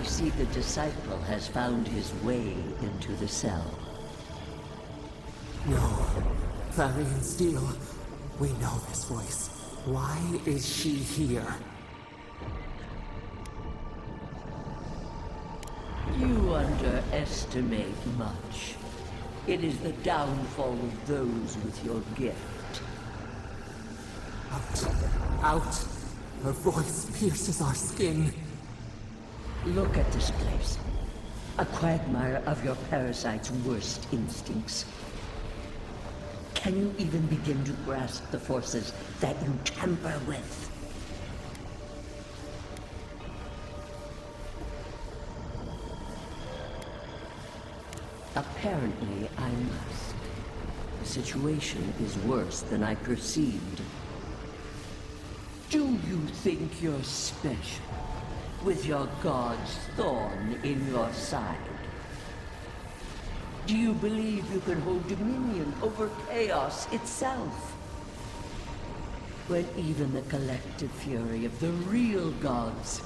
see the disciple has found his way into the cell. No. Tharian Steel. We know this voice. Why is she here? You underestimate much. It is the downfall of those with your gift. Out. Out. Her voice pierces our skin. Look at this place. A quagmire of your parasite's worst instincts. Can you even begin to grasp the forces that you tamper with? Apparently, I must. The situation is worse than I perceived. Do you think you're special, with your god's thorn in your side? Do you believe you can hold dominion over chaos itself? When even the collective fury of the real gods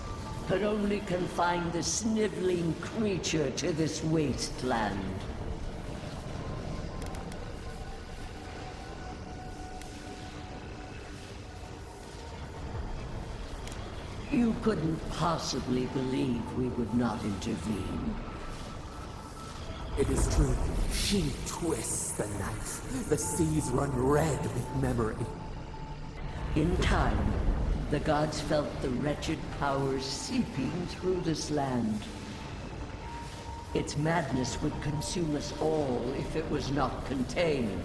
could only confine the sniveling creature to this wasteland. You couldn't possibly believe we would not intervene. It is true. She twists the knife. The seas run red with memory. In time, the gods felt the wretched powers seeping through this land. Its madness would consume us all if it was not contained.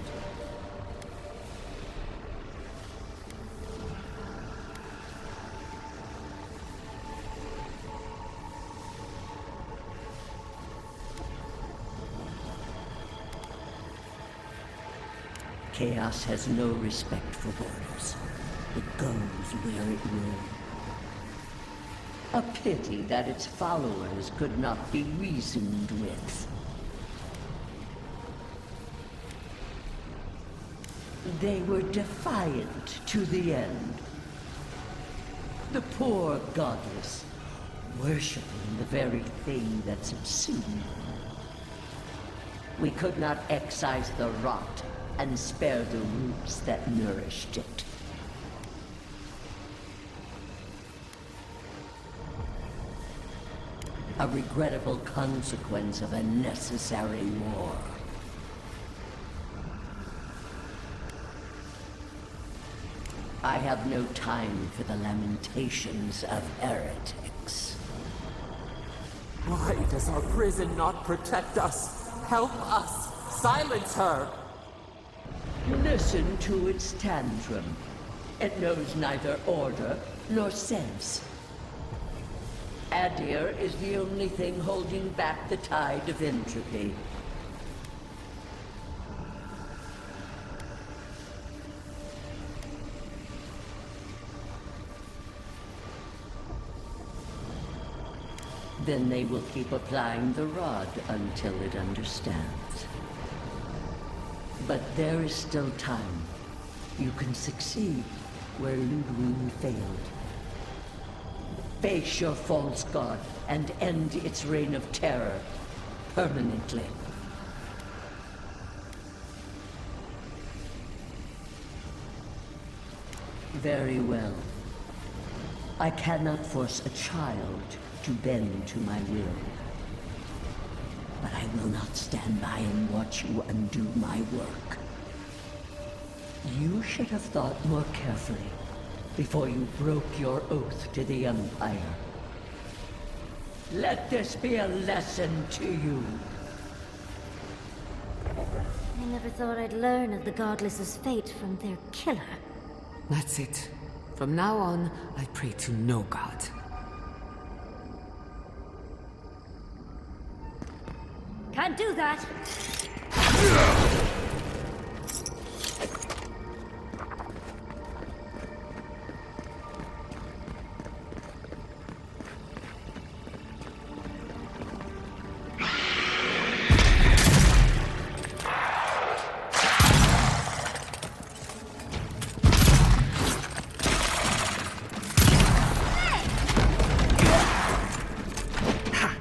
Chaos has no respect for borders. It goes where it will. A pity that its followers could not be reasoned with. They were defiant to the end. The poor godless, worshipping the very thing that subsumed them. We could not excise the rot and spare the roots that nourished it. A regrettable consequence of a necessary war. I have no time for the lamentations of heretics. Why does our prison not protect us? Help us! Silence her! Listen to its tantrum. It knows neither order nor sense. Adir is the only thing holding back the tide of entropy. Then they will keep applying the rod until it understands. But there is still time. You can succeed where Ludwig failed. Face your false god and end its reign of terror permanently. Very well. I cannot force a child to bend to my will. But I will not stand by and watch you undo my work. You should have thought more carefully before you broke your oath to the Empire. Let this be a lesson to you. I never thought I'd learn of the Godless's fate from their killer. That's it. From now on, I pray to no god. Can't do that! Ha!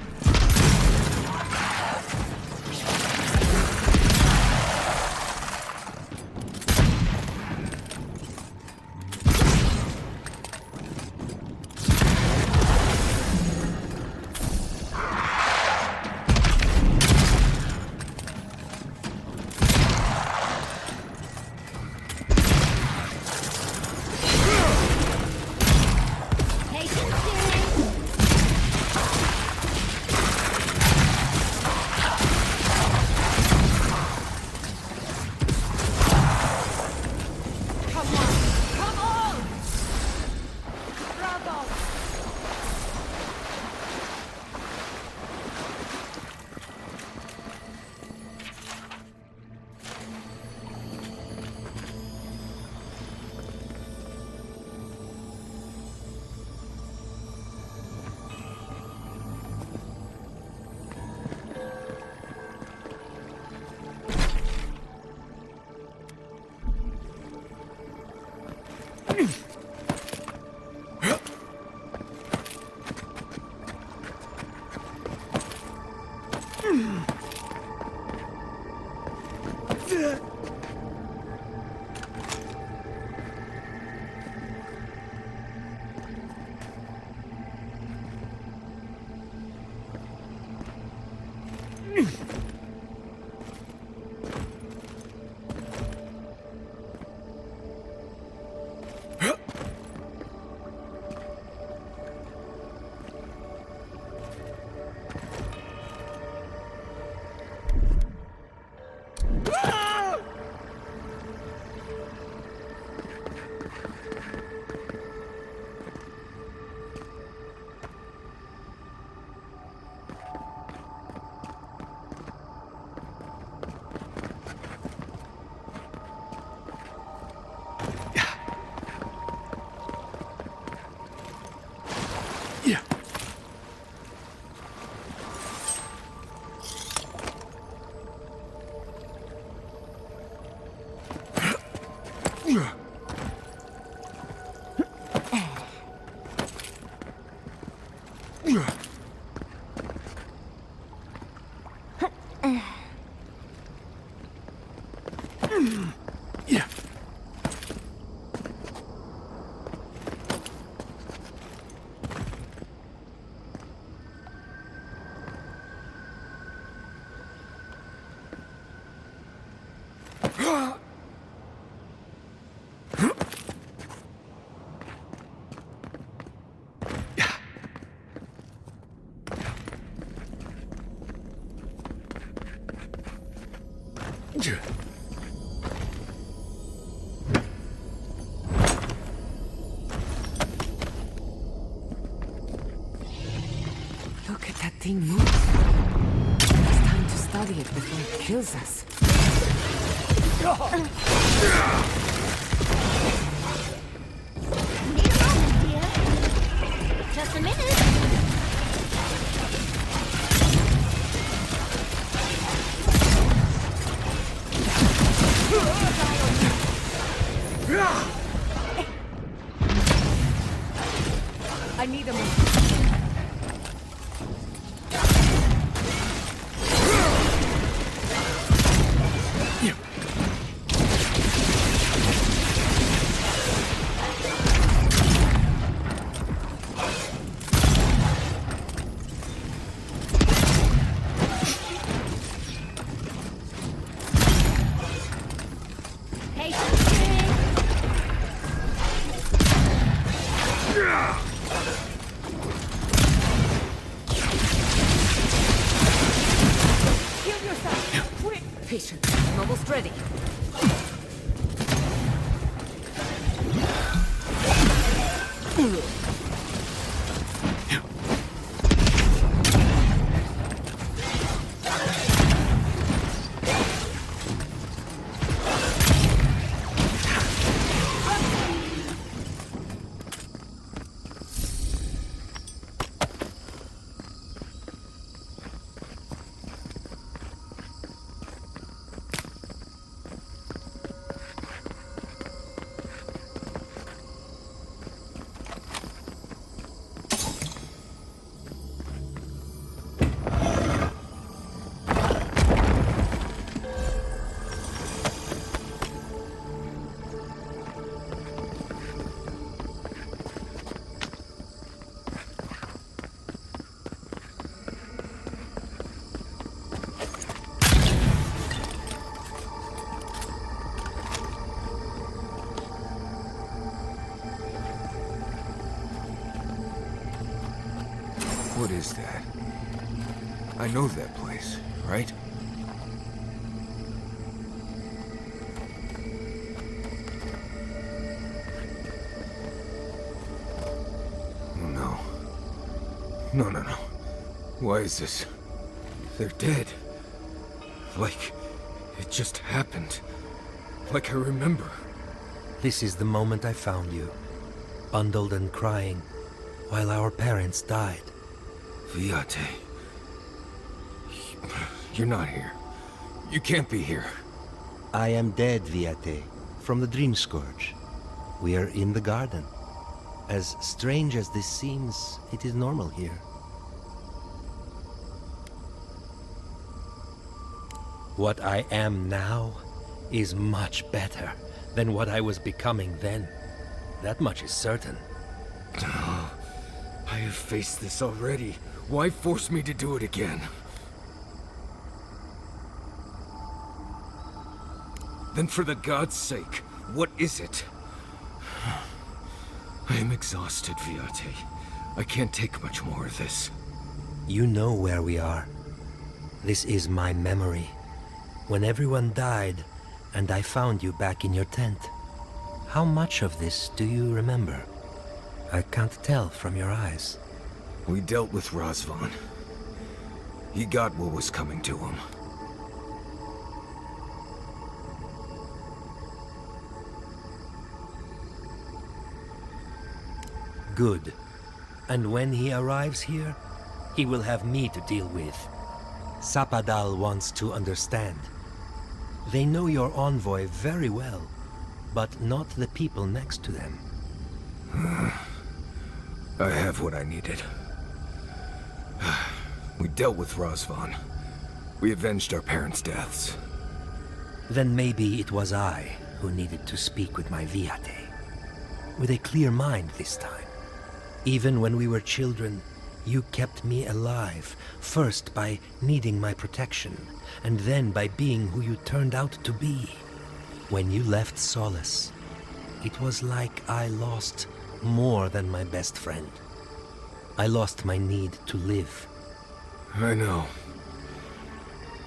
Look at that thing move. It's time to study it before it kills us. Need a moment, dear. Just a minute. I need a moment. Patient, I'm almost ready. What is that? I know that place, right? Oh no. No. Why is this? They're dead. Like, it just happened. Like I remember. This is the moment I found you, bundled and crying, while our parents died. Viate. You're not here. You can't be here. I am dead, Viate, from the Dream Scourge. We are in the garden. As strange as this seems, it is normal here. What I am now is much better than what I was becoming then. That much is certain. I have faced this already. Why force me to do it again? Then for the god's sake, what is it? I am exhausted, Viate. I can't take much more of this. You know where we are. This is my memory. When everyone died, and I found you back in your tent. How much of this do you remember? I can't tell from your eyes. We dealt with Razvan. He got what was coming to him. Good. And when he arrives here, he will have me to deal with. Sapadal wants to understand. They know your envoy very well, but not the people next to them. I have what I needed. We dealt with Razvan. We avenged our parents' deaths. Then maybe it was I who needed to speak with my Viate. With a clear mind this time. Even when we were children, you kept me alive, first by needing my protection, and then by being who you turned out to be. When you left Solace, it was like I lost more than my best friend. I lost my need to live. I know.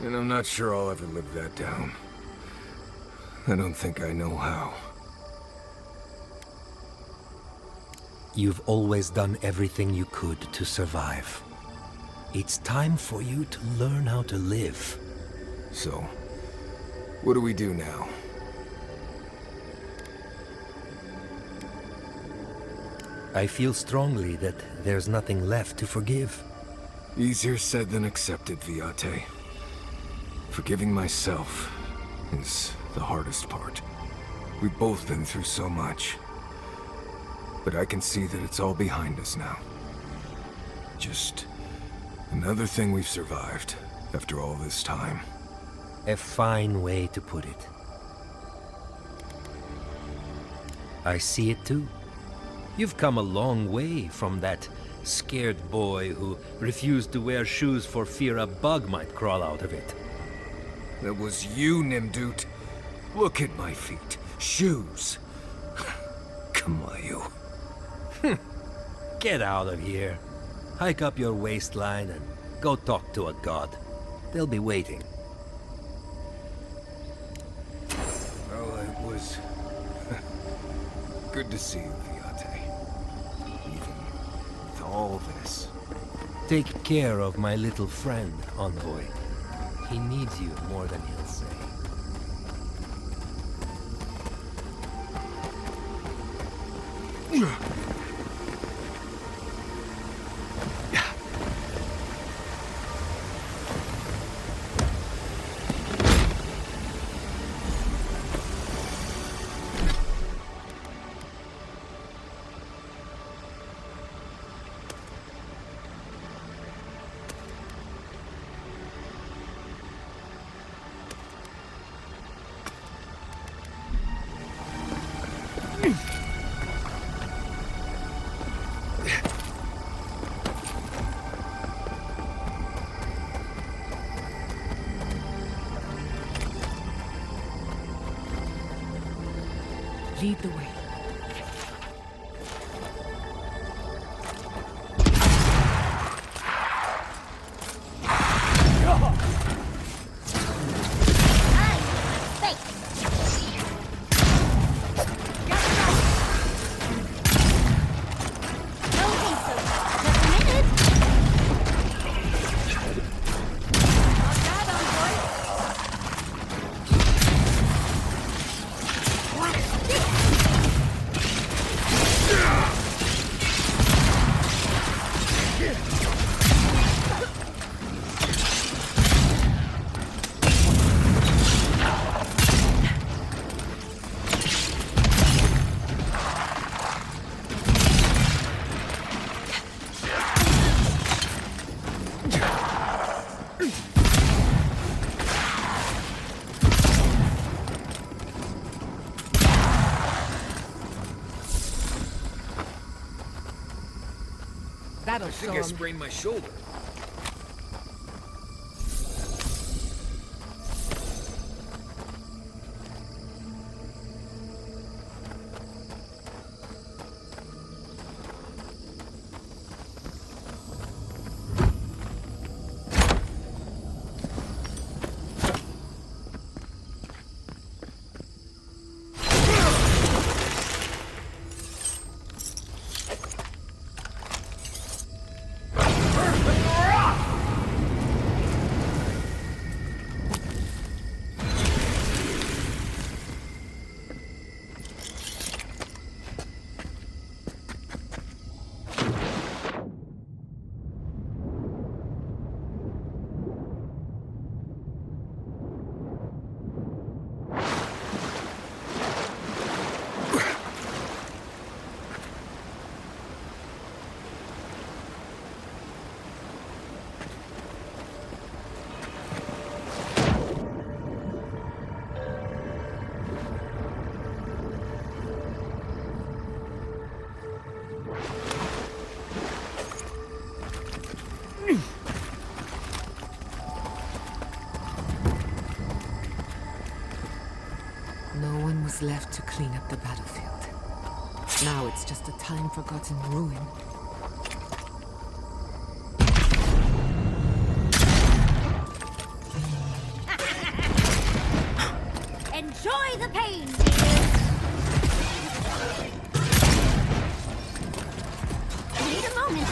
And I'm not sure I'll ever live that down. I don't think I know how. You've always done everything you could to survive. It's time for you to learn how to live. So, what do we do now? I feel strongly that there's nothing left to forgive. Easier said than accepted, Viate. Forgiving myself is the hardest part. We've both been through so much. But I can see that it's all behind us now. Just another thing we've survived after all this time. A fine way to put it. I see it too. You've come a long way from that scared boy who refused to wear shoes for fear a bug might crawl out of it. That was you, Nimdut. Look at my feet. Shoes. Kamayu. Get out of here. Hike up your waistline and go talk to a god. They'll be waiting. Well, it was good to see you, Viate. Even with all this. Take care of my little friend, Envoy. He needs you more than he'll say. Lead the way. battle I think I storm. sprained my shoulder. No one was left to clean up the battlefield. Now it's just a time-forgotten ruin. Enjoy the pain, dear! Need a moment.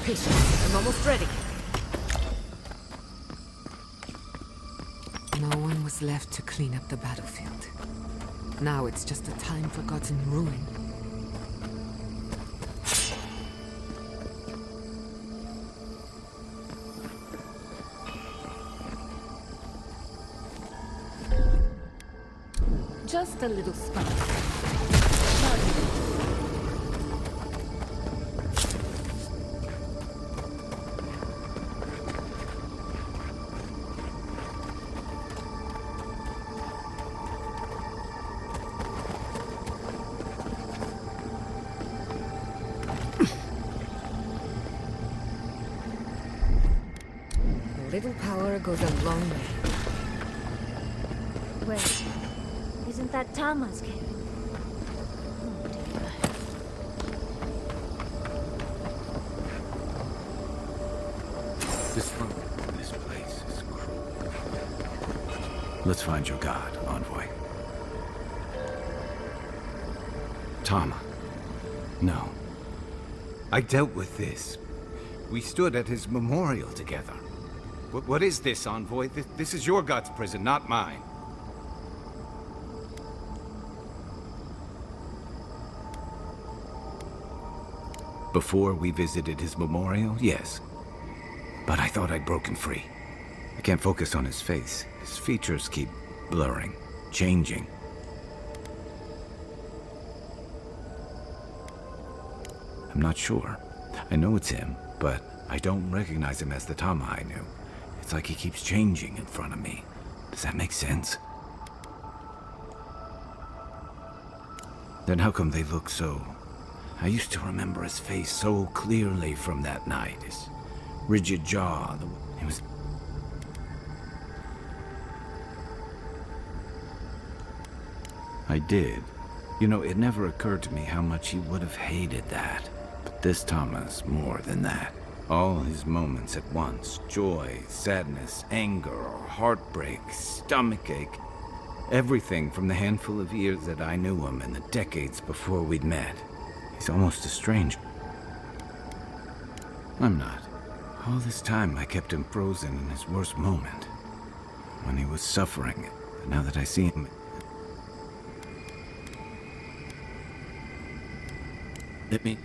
Patience, I'm almost ready. No one was left to clean up the battlefield. Now it's just a time-forgotten ruin. Just a little spark. A little power goes a long way. Wait, isn't that Tama's cave? Oh dear. This place is cruel. Let's find your god, Envoy. Tama. No. I dealt with this. We stood at his memorial together. What is this, Envoy? This is your god's prison, not mine. Before we visited his memorial, yes. But I thought I'd broken free. I can't focus on his face. His features keep blurring, changing. I'm not sure. I know it's him, but I don't recognize him as the Tama I knew. It's like he keeps changing in front of me. Does that make sense? Then how come they look so... I used to remember his face so clearly from that night. His rigid jaw, it was... I did. You know, it never occurred to me how much he would have hated that. But this Tama's more than that. All his moments at once, joy, sadness, anger, heartbreak, stomachache. Everything from the handful of years that I knew him and the decades before we'd met. He's almost a stranger. I'm not. All this time I kept him frozen in his worst moment. When he was suffering. But now that I see him... Let me...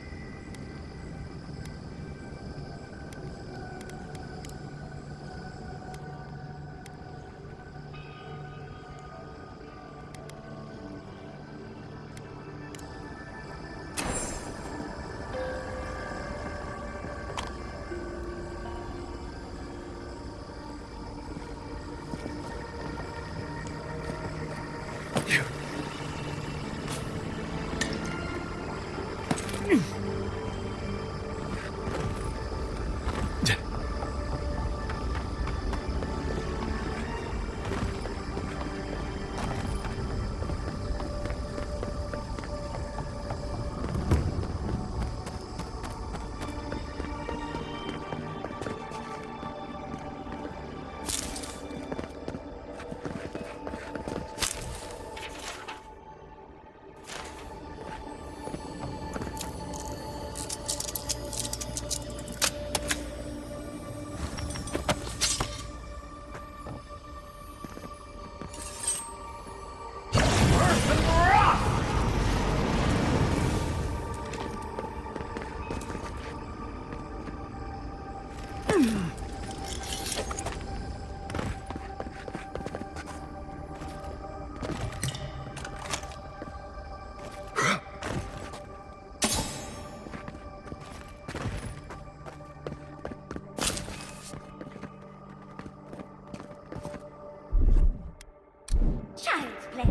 Child's play.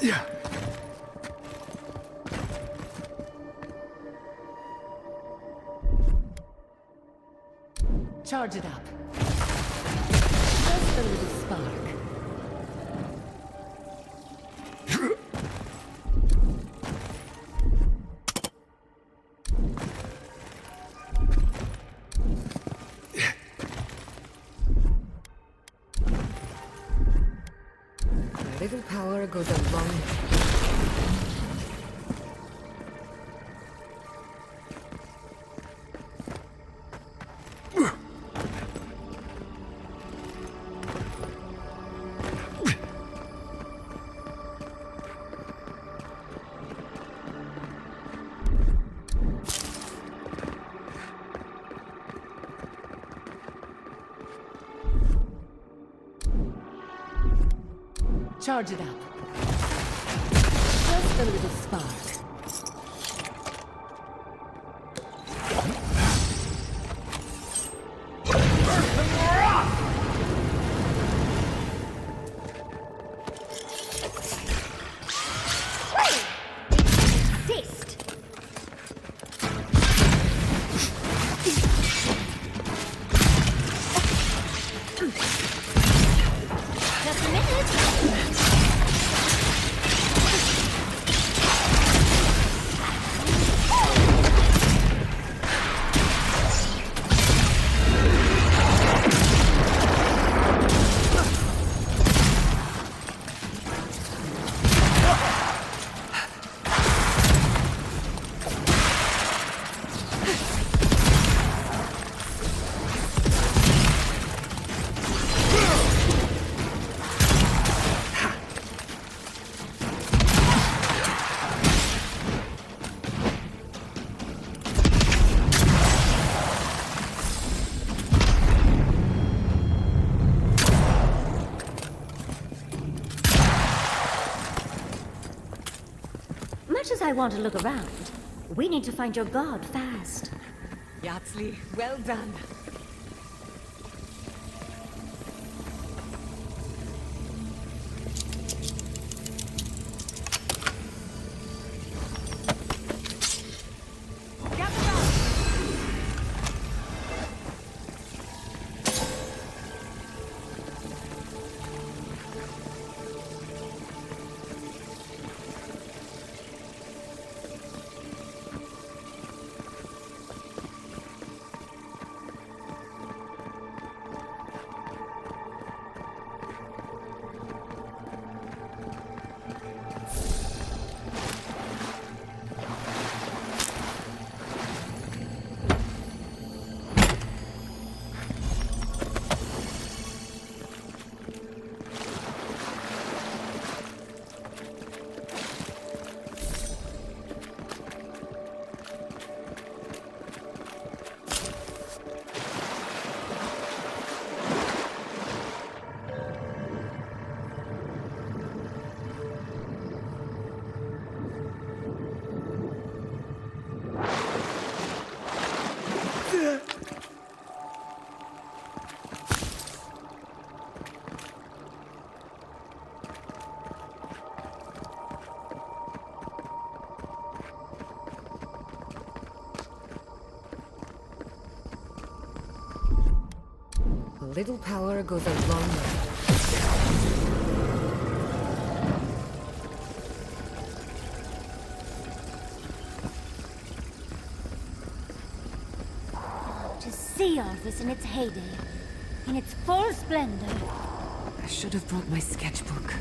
Yeah. Charge it up. Just a little spark. A little power goes a long way. Charge it up. Just a little spark. Resist. I want to look around, we need to find your god fast. Yatsli, well done. A little power goes a long way. To see all this in its heyday, in its full splendor. I should have brought my sketchbook.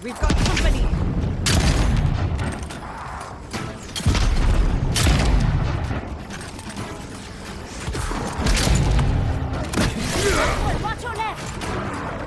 We've got company! Watch your left!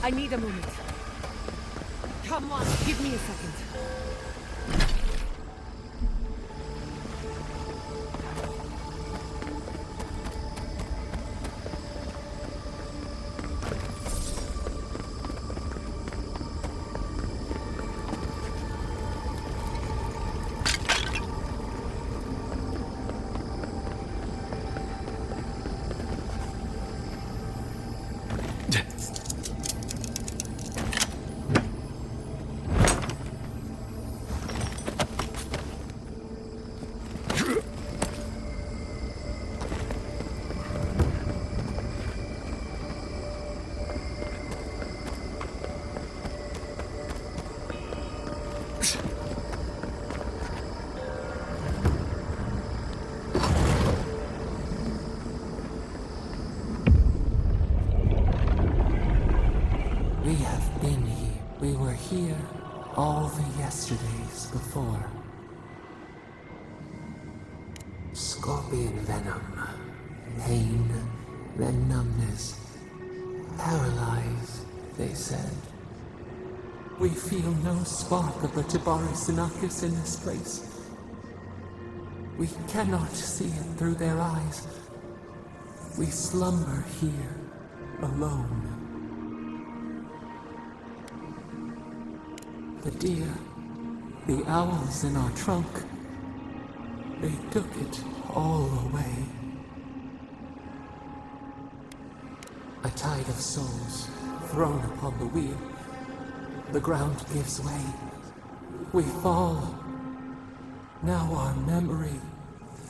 I need a moment. Come on, give me a second. We have been here. We were here all the yesterdays before. Scorpion venom, pain, then numbness. Paralyzed, they said. We feel no spark of the Tibari Sinakis in this place. We cannot see it through their eyes. We slumber here, alone. The deer, the owls in our trunk, they took it all away. A tide of souls thrown upon the wheel. The ground gives way. We fall. Now our memory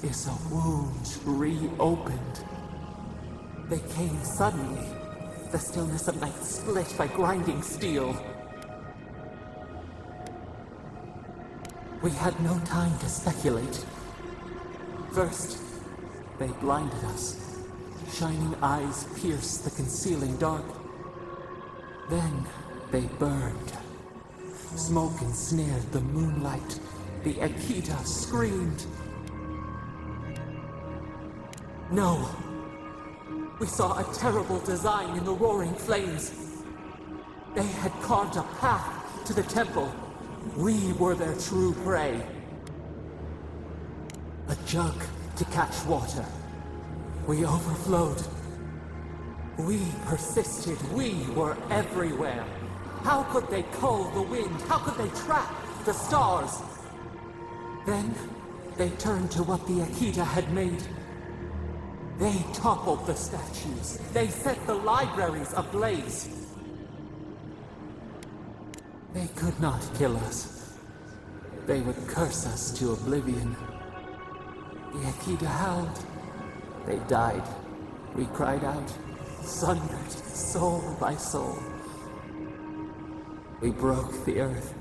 is a wound reopened. They came suddenly. The stillness of night split by grinding steel. We had no time to speculate. First, they blinded us. Shining eyes pierced the concealing dark. Then they burned. Smoke ensnared the moonlight. The Akita screamed. No! We saw a terrible design in the roaring flames. They had carved a path to the temple. We were their true prey. A jug to catch water. We overflowed. We persisted. We were everywhere. How could they cull the wind? How could they trap the stars? Then they turned to what the Akita had made. They toppled the statues. They set the libraries ablaze. They could not kill us. They would curse us to oblivion. The Akita howled. They died. We cried out, sundered, soul by soul. We broke the earth,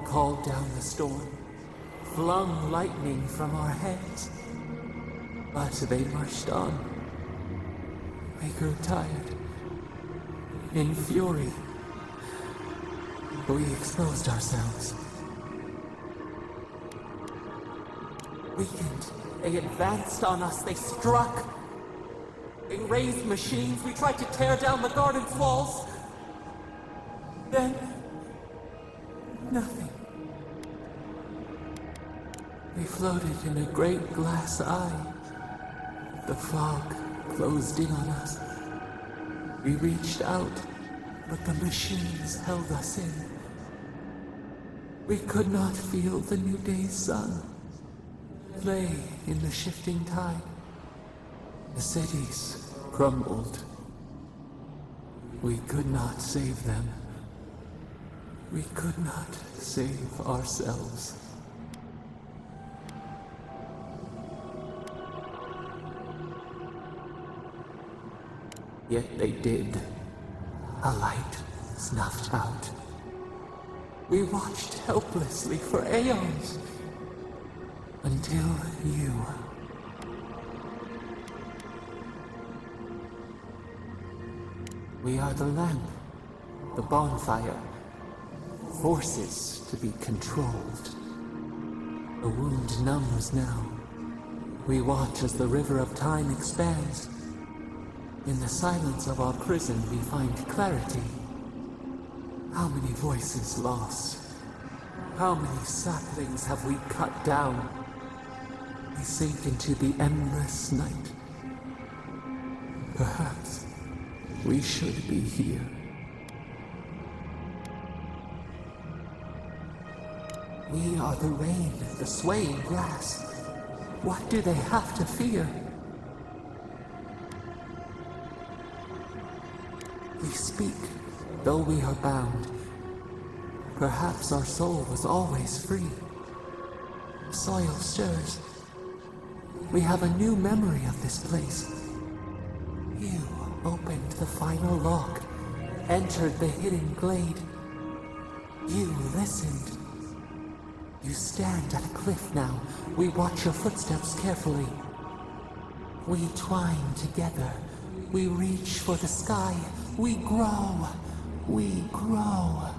called down the storm, flung lightning from our heads. But they marched on. We grew tired. In fury, we exposed ourselves. Weakened, they advanced on us, they struck. They raised machines, we tried to tear down the garden's walls. Then, nothing. We floated in a great glass eye. The fog closed in on us. We reached out, but the machines held us in. We could not feel the new day's sun. Lay in the shifting tide. The cities crumbled. We could not save them. We could not save ourselves. Yet they did. A light snuffed out. We watched helplessly for aeons. Until you. We are the lamp, the bonfire, forces to be controlled. The wound numbs now. We watch as the river of time expands. In the silence of our prison we find clarity. How many voices lost? How many saplings have we cut down? We sink into the endless night. Perhaps we should be here. We are the rain, the swaying grass. What do they have to fear? We speak, though we are bound. Perhaps our soul was always free. Soil stirs. We have a new memory of this place. You opened the final lock, entered the hidden glade. You listened. You stand at a cliff now. We watch your footsteps carefully. We twine together. We reach for the sky. We grow. We grow.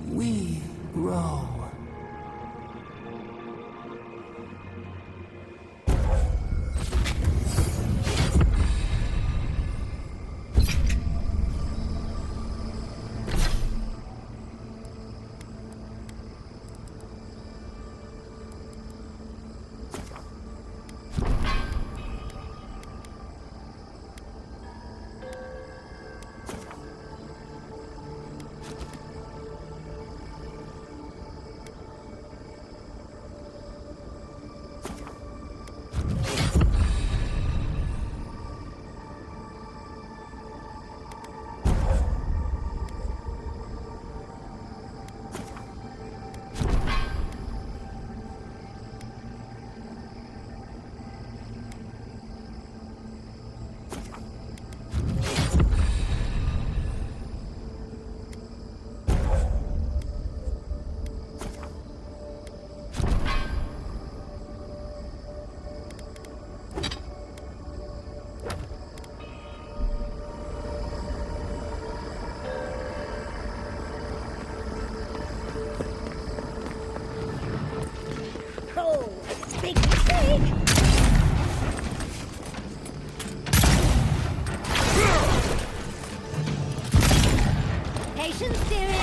We grow. Patience, dearie.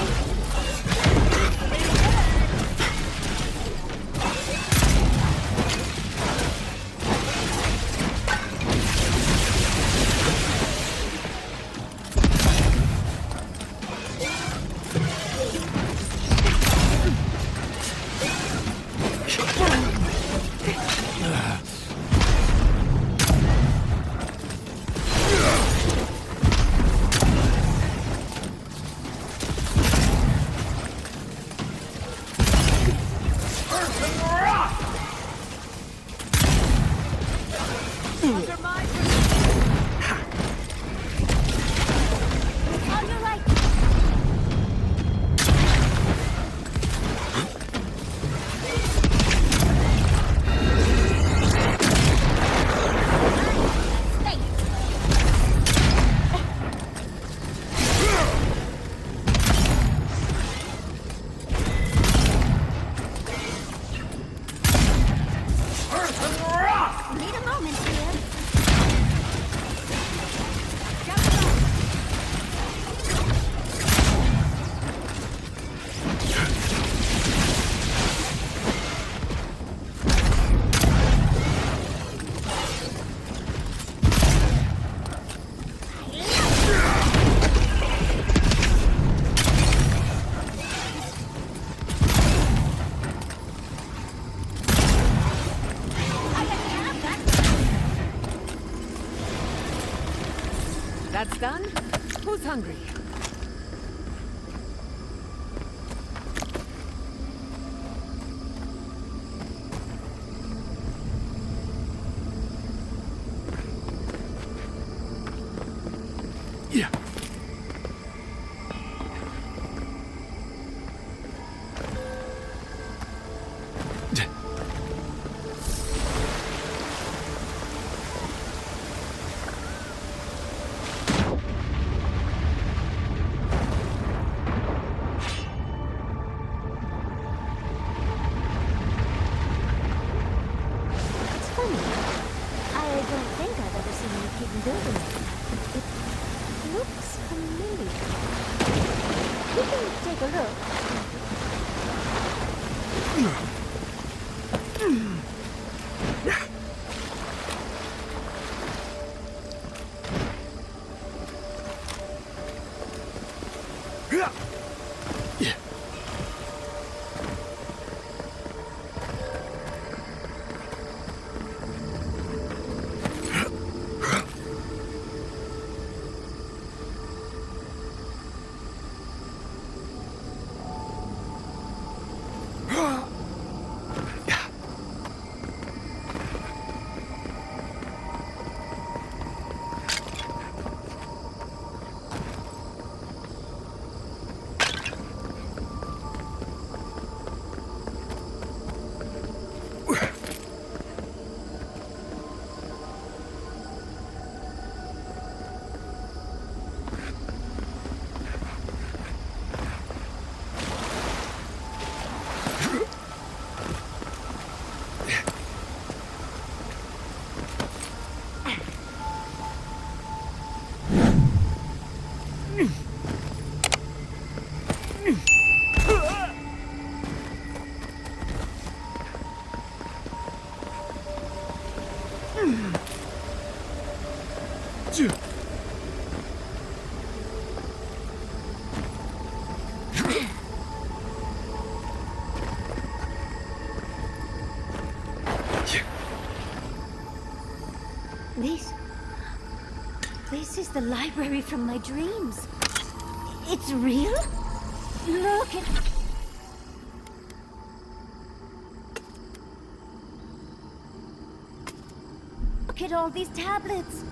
That's done? Who's hungry? Yeah. We can take a look. This is the library from my dreams. It's real? Look at... Look at all these tablets.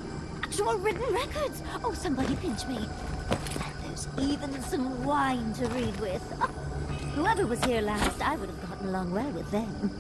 Actual written records. Oh, somebody pinch me. And there's even some wine to read with. Oh, whoever was here last, I would have gotten along well with them.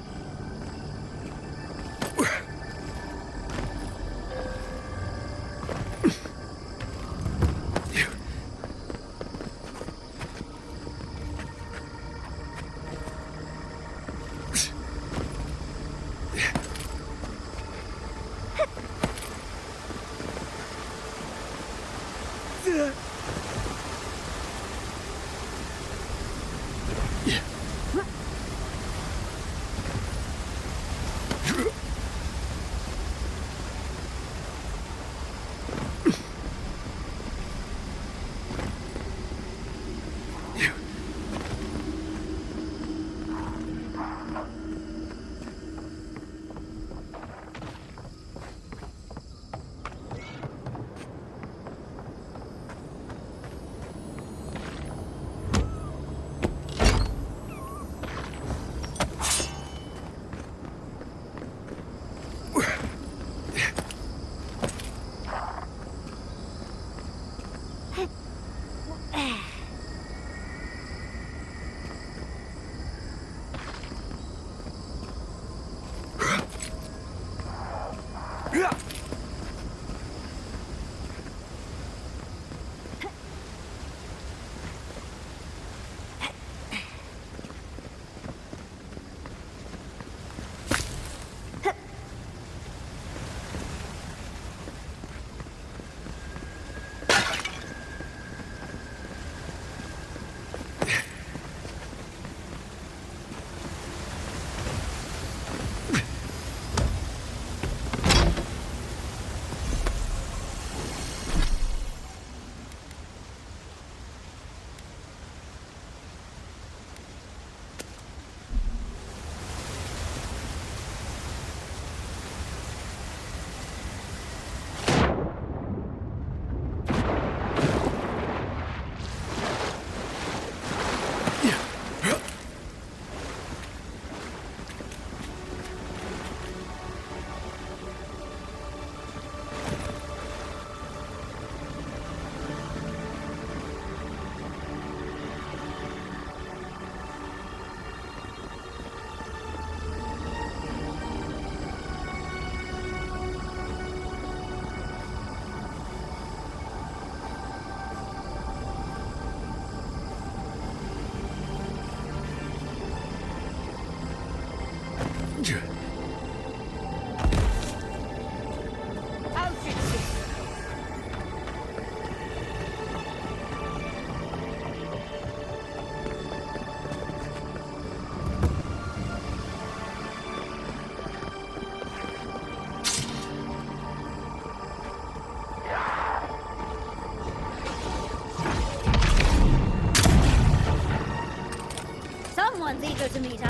Everyone's eager to meet us.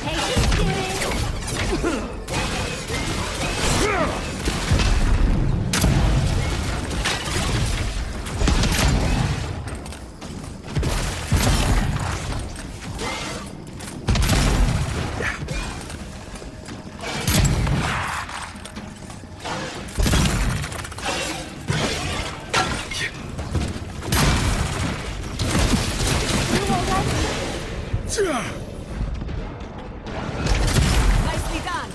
Patience, spirit! Nicely done.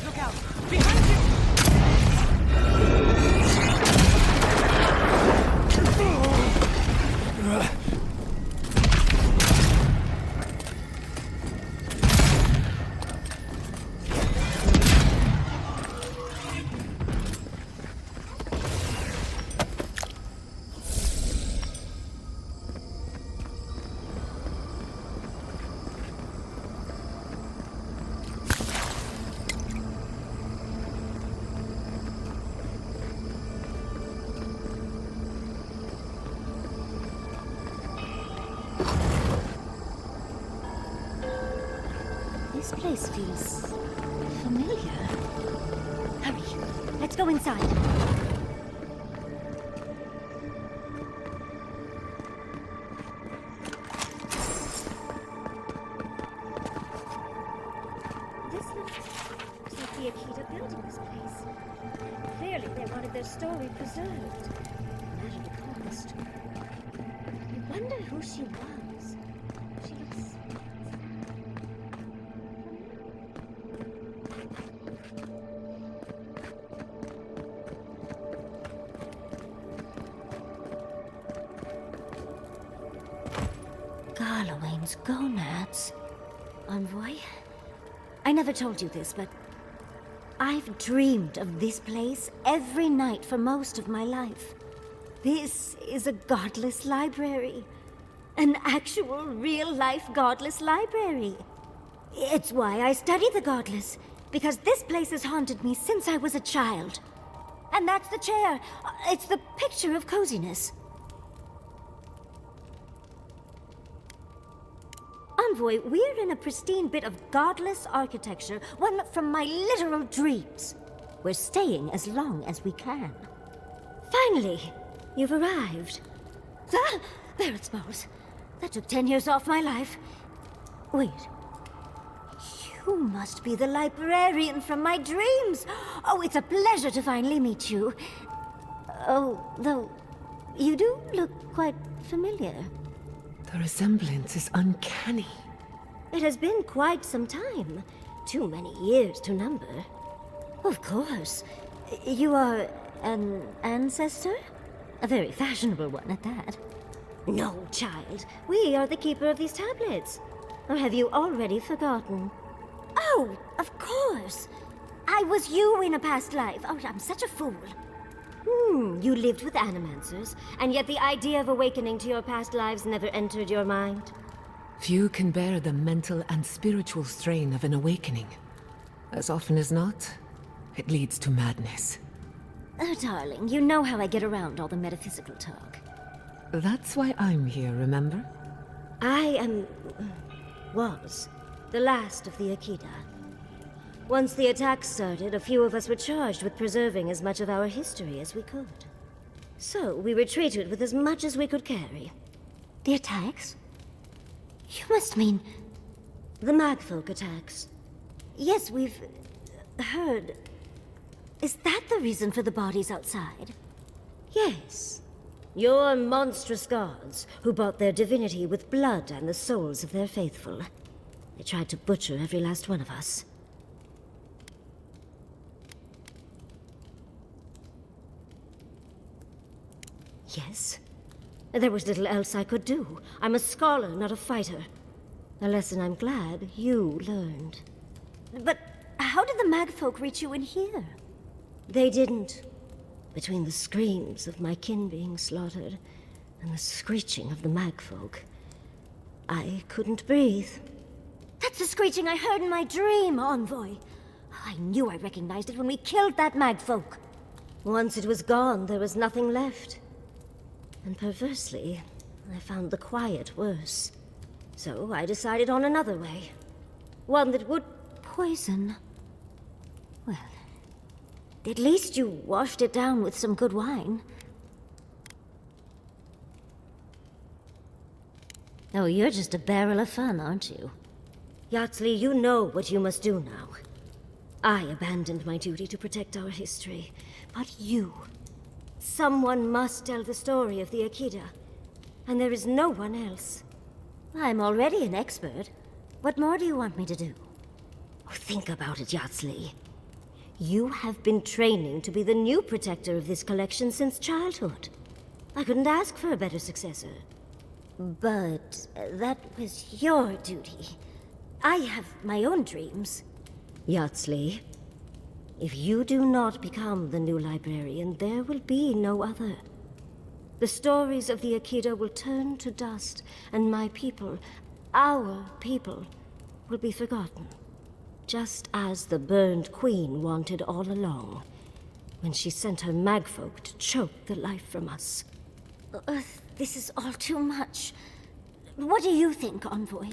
Look out! Behind you! This place feels familiar. Hurry, let's go inside. This looks like the Akita building this place. Clearly they wanted their story preserved. At a cost. I wonder who she was. She looks... Garlawain's gonads. Envoy? I never told you this, but I've dreamed of this place every night for most of my life. This is a godless library. An actual, real-life godless library. It's why I study the godless, because this place has haunted me since I was a child. And that's the chair. It's the picture of coziness. Envoy, we're in a pristine bit of godless architecture, one from my literal dreams. We're staying as long as we can. Finally, you've arrived. Ah, there it smells. That took 10 years off my life. Wait. You must be the librarian from my dreams. Oh, it's a pleasure to finally meet you. Oh, though, you do look quite familiar. The resemblance is uncanny. It has been quite some time. Too many years to number. Of course. You are an ancestor? A very fashionable one at that. No, child. We are the keeper of these tablets. Or have you already forgotten? Oh, of course. I was you in a past life. Oh, I'm such a fool. You lived with animancers, and yet the idea of awakening to your past lives never entered your mind. Few can bear the mental and spiritual strain of an awakening. As often as not, it leads to madness. Oh, darling, you know how I get around all the metaphysical talk. That's why I'm here, remember? I was the last of the Akita. Once the attack started, a few of us were charged with preserving as much of our history as we could. So, we retreated with as much as we could carry. The attacks? You must mean... the Magfolk attacks. Yes, we've... heard... Is that the reason for the bodies outside? Yes. Your monstrous gods, who bought their divinity with blood and the souls of their faithful. They tried to butcher every last one of us. Yes. There was little else I could do. I'm a scholar, not a fighter. A lesson I'm glad you learned. But how did the Magfolk reach you in here? They didn't. Between the screams of my kin being slaughtered and the screeching of the Magfolk, I couldn't breathe. That's the screeching I heard in my dream, Envoy. I knew I recognized it when we killed that Magfolk. Once it was gone, there was nothing left. And perversely, I found the quiet worse. So I decided on another way. One that would... Poison. Well, at least you washed it down with some good wine. Oh, you're just a barrel of fun, aren't you? Yardley, you know what you must do now. I abandoned my duty to protect our history, but you... Someone must tell the story of the Akita, and there is no one else. I'm already an expert. What more do you want me to do? Oh, think about it, Yardley. You have been training to be the new protector of this collection since childhood. I couldn't ask for a better successor. But that was your duty. I have my own dreams. Yardley, if you do not become the new librarian, there will be no other. The stories of the Akita will turn to dust, and my people, our people, will be forgotten. Just as the burned queen wanted all along, when she sent her magfolk to choke the life from us. This is all too much. What do you think, Envoy?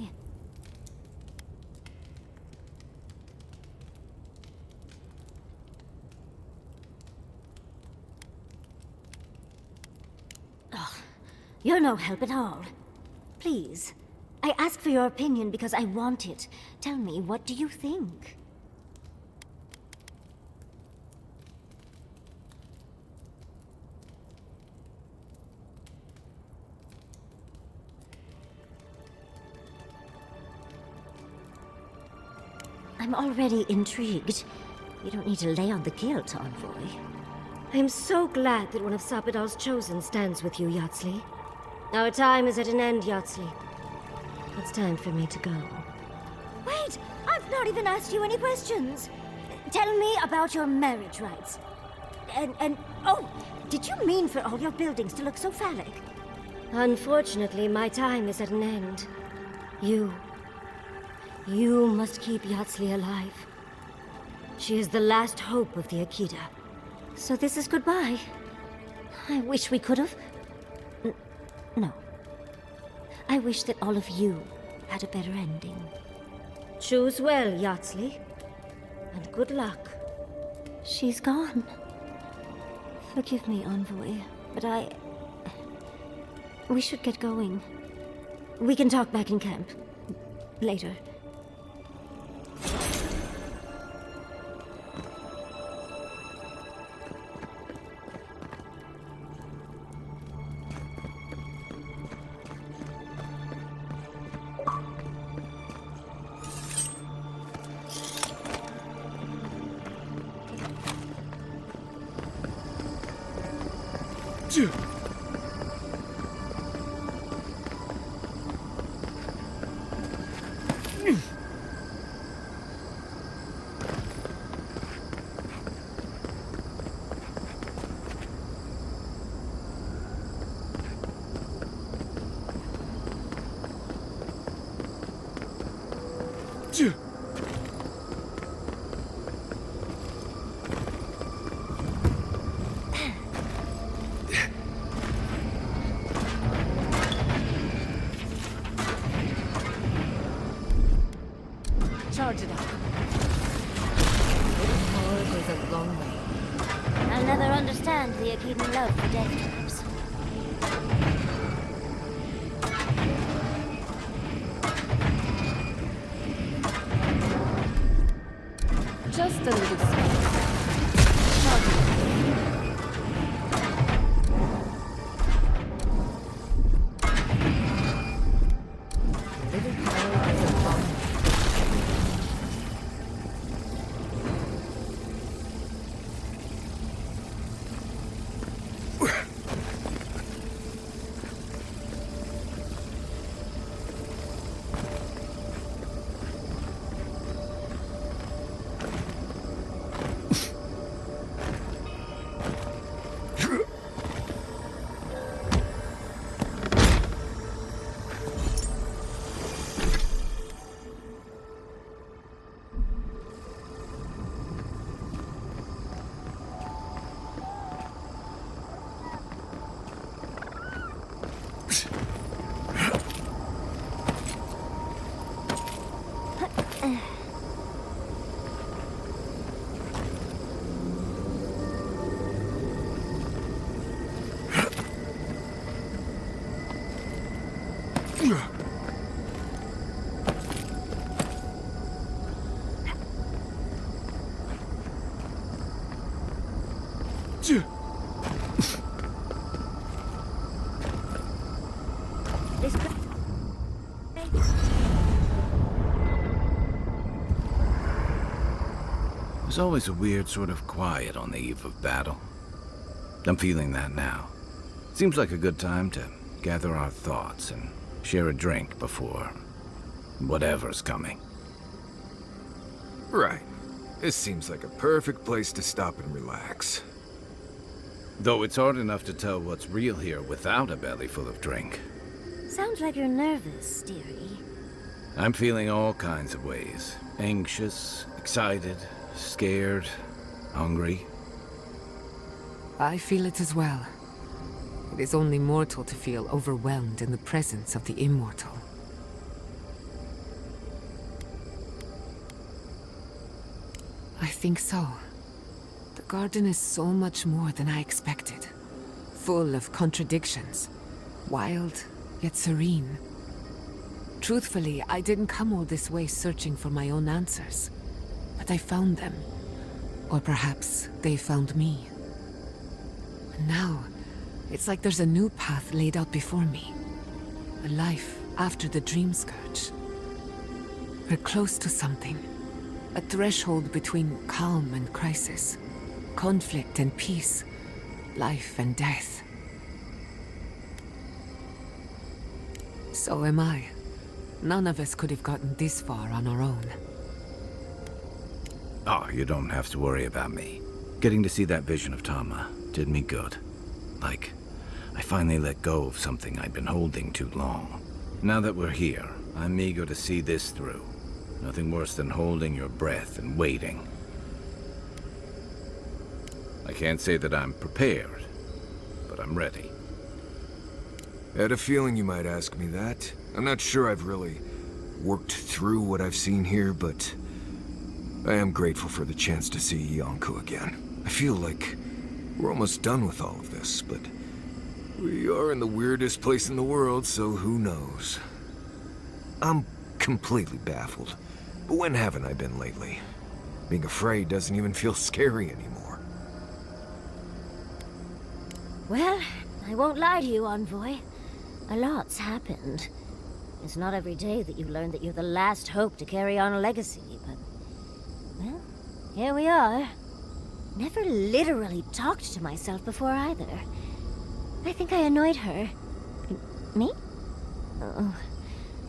Oh, you're no help at all. Please, I ask for your opinion because I want it. Tell me, what do you think? I'm already intrigued. You don't need to lay on the guilt, Envoy. I am so glad that one of Sapidal's chosen stands with you, Yardley. Our time is at an end, Yardley. It's time for me to go. Wait! I've not even asked you any questions! Tell me about your marriage rights. Oh, did you mean for all your buildings to look so phallic? Unfortunately, my time is at an end. You must keep Yardley alive. She is the last hope of the Akita. So this is goodbye. I wish we could have... No. I wish that all of you had a better ending. Choose well, Yardley. And good luck. She's gone. Forgive me, Envoy, but we should get going. We can talk back in camp. Later. Charge it up. Power goes a long way. I'll never understand the Akitan love for death traps. Just a little spice. Charge it up. Little power goes a long way. There's always a weird sort of quiet on the eve of battle. I'm feeling that now. Seems like a good time to gather our thoughts and share a drink before whatever's coming. Right. This seems like a perfect place to stop and relax. Though it's hard enough to tell what's real here without a belly full of drink. Sounds like you're nervous, dearie. I'm feeling all kinds of ways. Anxious, excited, scared, hungry. I feel it as well. It is only mortal to feel overwhelmed in the presence of the immortal. I think so. The garden is so much more than I expected. Full of contradictions. Wild, yet serene. Truthfully, I didn't come all this way searching for my own answers. But I found them. Or perhaps they found me. And now, it's like there's a new path laid out before me. A life after the dream scourge. We're close to something. A threshold between calm and crisis. Conflict and peace. Life and death. So am I. None of us could have gotten this far on our own. Oh, you don't have to worry about me. Getting to see that vision of Tama did me good. Like, I finally let go of something I'd been holding too long. Now that we're here, I'm eager to see this through. Nothing worse than holding your breath and waiting. I can't say that I'm prepared, but I'm ready. I had a feeling you might ask me that. I'm not sure I've really worked through what I've seen here, but I am grateful for the chance to see Yonko again. I feel like we're almost done with all of this, but we are in the weirdest place in the world, so who knows? I'm completely baffled. But when haven't I been lately? Being afraid doesn't even feel scary anymore. Well, I won't lie to you, Envoy. A lot's happened. It's not every day that you learn that you're the last hope to carry on a legacy, but... well, here we are. Never literally talked to myself before either. I think I annoyed her. Me? Oh,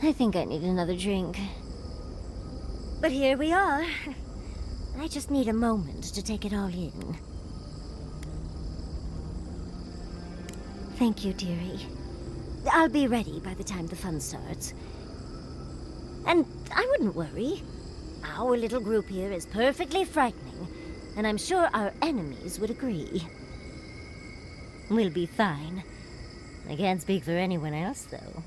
I think I need another drink. But here we are. I just need a moment to take it all in. Thank you, dearie. I'll be ready by the time the fun starts. And I wouldn't worry. Our little group here is perfectly frightening, and I'm sure our enemies would agree. We'll be fine. I can't speak for anyone else, though.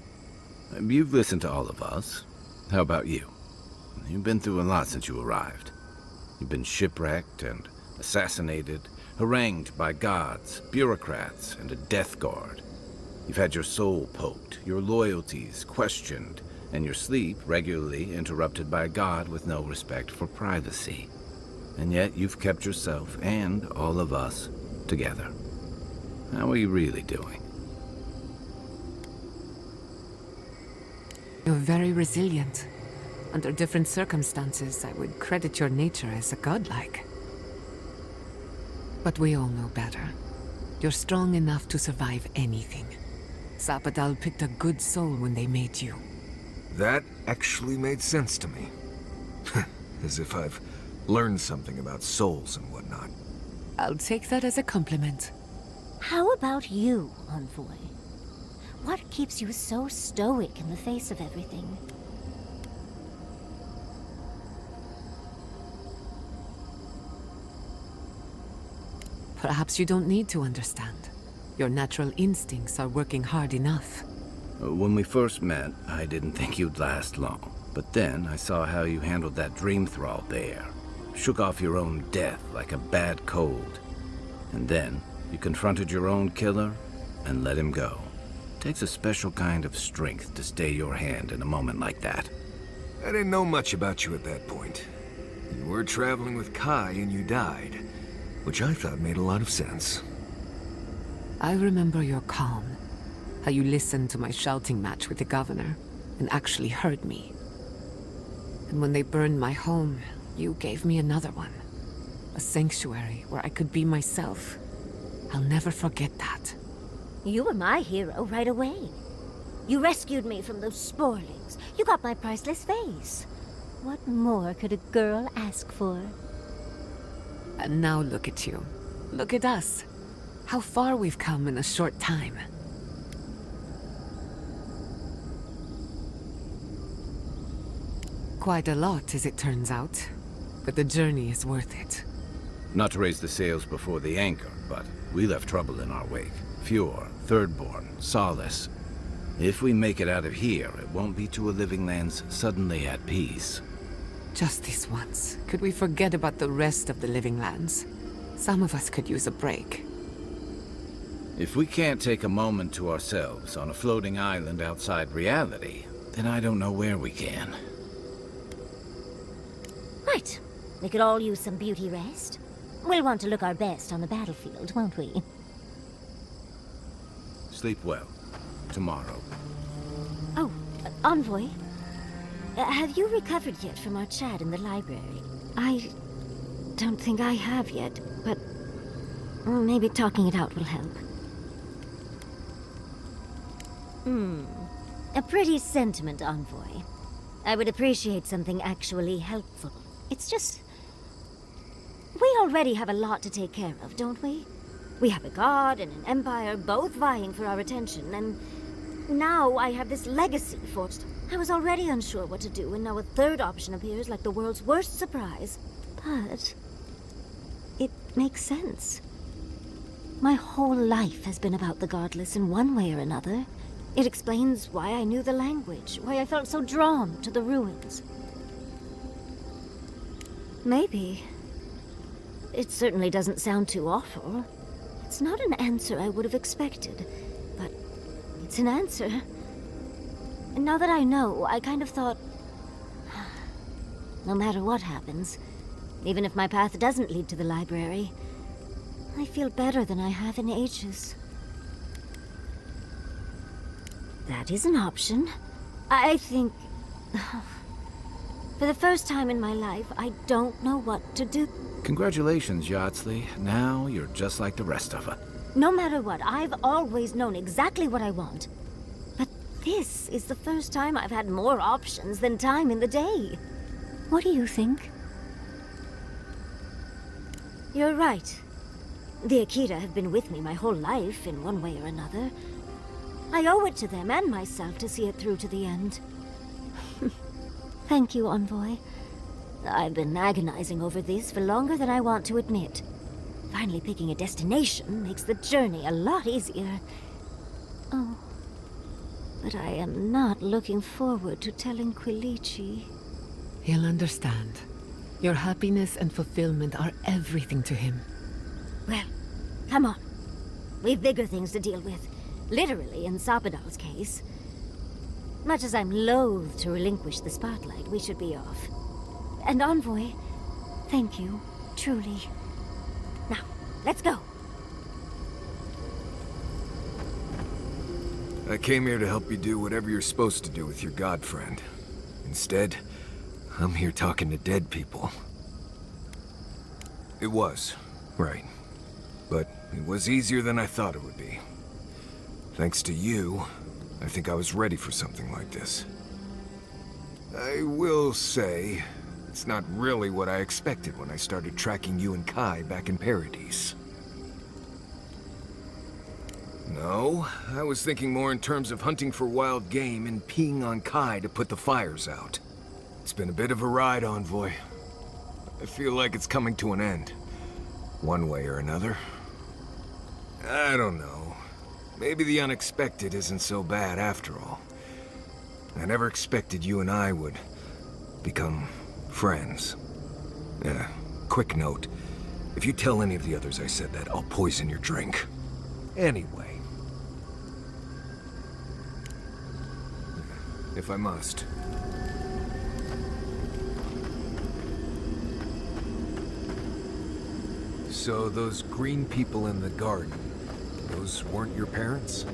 You've listened to all of us. How about you? You've been through a lot since you arrived. You've been shipwrecked and assassinated, harangued by gods, bureaucrats, and a death guard. You've had your soul poked, your loyalties questioned, and your sleep regularly interrupted by a god with no respect for privacy. And yet you've kept yourself and all of us together. How are you really doing? You're very resilient. Under different circumstances, I would credit your nature as a godlike. But we all know better. You're strong enough to survive anything. Zapadal picked a good soul when they made you. That actually made sense to me. As if I've learned something about souls and whatnot. I'll take that as a compliment. How about you, Envoy? What keeps you so stoic in the face of everything? Perhaps you don't need to understand. Your natural instincts are working hard enough. When we first met, I didn't think you'd last long. But then I saw how you handled that dream thrall there. Shook off your own death like a bad cold. And then you confronted your own killer and let him go. Takes a special kind of strength to stay your hand in a moment like that. I didn't know much about you at that point. You were traveling with Kai and you died, which I thought made a lot of sense. I remember your calm. How you listened to my shouting match with the governor and actually heard me. And when they burned my home, you gave me another one. A sanctuary where I could be myself. I'll never forget that. You were my hero right away. You rescued me from those sporelings. You got my priceless face. What more could a girl ask for? And now look at you. Look at us. How far we've come in a short time. Quite a lot, as it turns out. But the journey is worth it. Not to raise the sails before the anchor, but we left trouble in our wake. Fjord, Thirdborn, Solace. If we make it out of here, it won't be to a living lands suddenly at peace. Just this once, could we forget about the rest of the living lands? Some of us could use a break. If we can't take a moment to ourselves on a floating island outside reality, then I don't know where we can. Right. We could all use some beauty rest. We'll want to look our best on the battlefield, won't we? Sleep well. Tomorrow. Oh, Envoy. Have you recovered yet from our chat in the library? I don't think I have yet, but maybe talking it out will help. A pretty sentiment, Envoy. I would appreciate something actually helpful. It's just... we already have a lot to take care of, don't we? We have a god and an empire both vying for our attention, and now I have this legacy forged. I was already unsure what to do, and now a third option appears like the world's worst surprise. But it makes sense. My whole life has been about the godless in one way or another. It explains why I knew the language, why I felt so drawn to the ruins. Maybe. It certainly doesn't sound too awful. It's not an answer I would have expected, but it's an answer. And now that I know, I kind of thought, no matter what happens, even if my path doesn't lead to the library, I feel better than I have in ages. That is an option. I think... for the first time in my life, I don't know what to do. Congratulations, Yardsley. Now you're just like the rest of us. No matter what, I've always known exactly what I want. But this is the first time I've had more options than time in the day. What do you think? You're right. The Akira have been with me my whole life, in one way or another. I owe it to them and myself to see it through to the end. Thank you, Envoy. I've been agonizing over this for longer than I want to admit. Finally picking a destination makes the journey a lot easier. Oh, but I am not looking forward to telling Quilici. He'll understand. Your happiness and fulfillment are everything to him. Well, come on. We've bigger things to deal with. Literally, in Sapadal's case. Much as I'm loath to relinquish the spotlight, we should be off. And Envoy, thank you, truly. Now, let's go. I came here to help you do whatever you're supposed to do with your god friend. Instead, I'm here talking to dead people. It was, right. But it was easier than I thought it would be. Thanks to you, I think I was ready for something like this. I will say, it's not really what I expected when I started tracking you and Kai back in Paradise. No, I was thinking more in terms of hunting for wild game and peeing on Kai to put the fires out. It's been a bit of a ride, Envoy. I feel like it's coming to an end. One way or another. I don't know. Maybe the unexpected isn't so bad after all. I never expected you and I would become friends. Quick note. If you tell any of the others I said that, I'll poison your drink. Anyway. if I must. So those green people in the garden, those weren't your parents?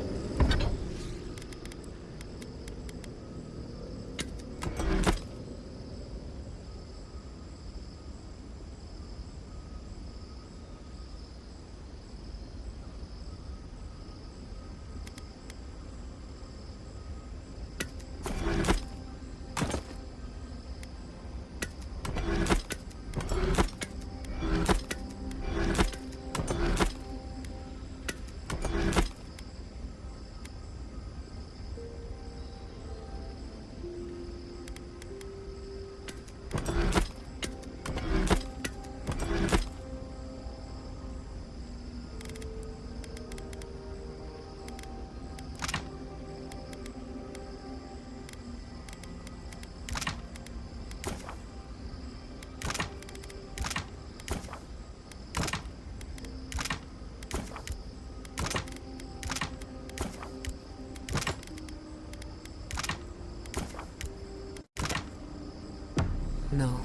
No,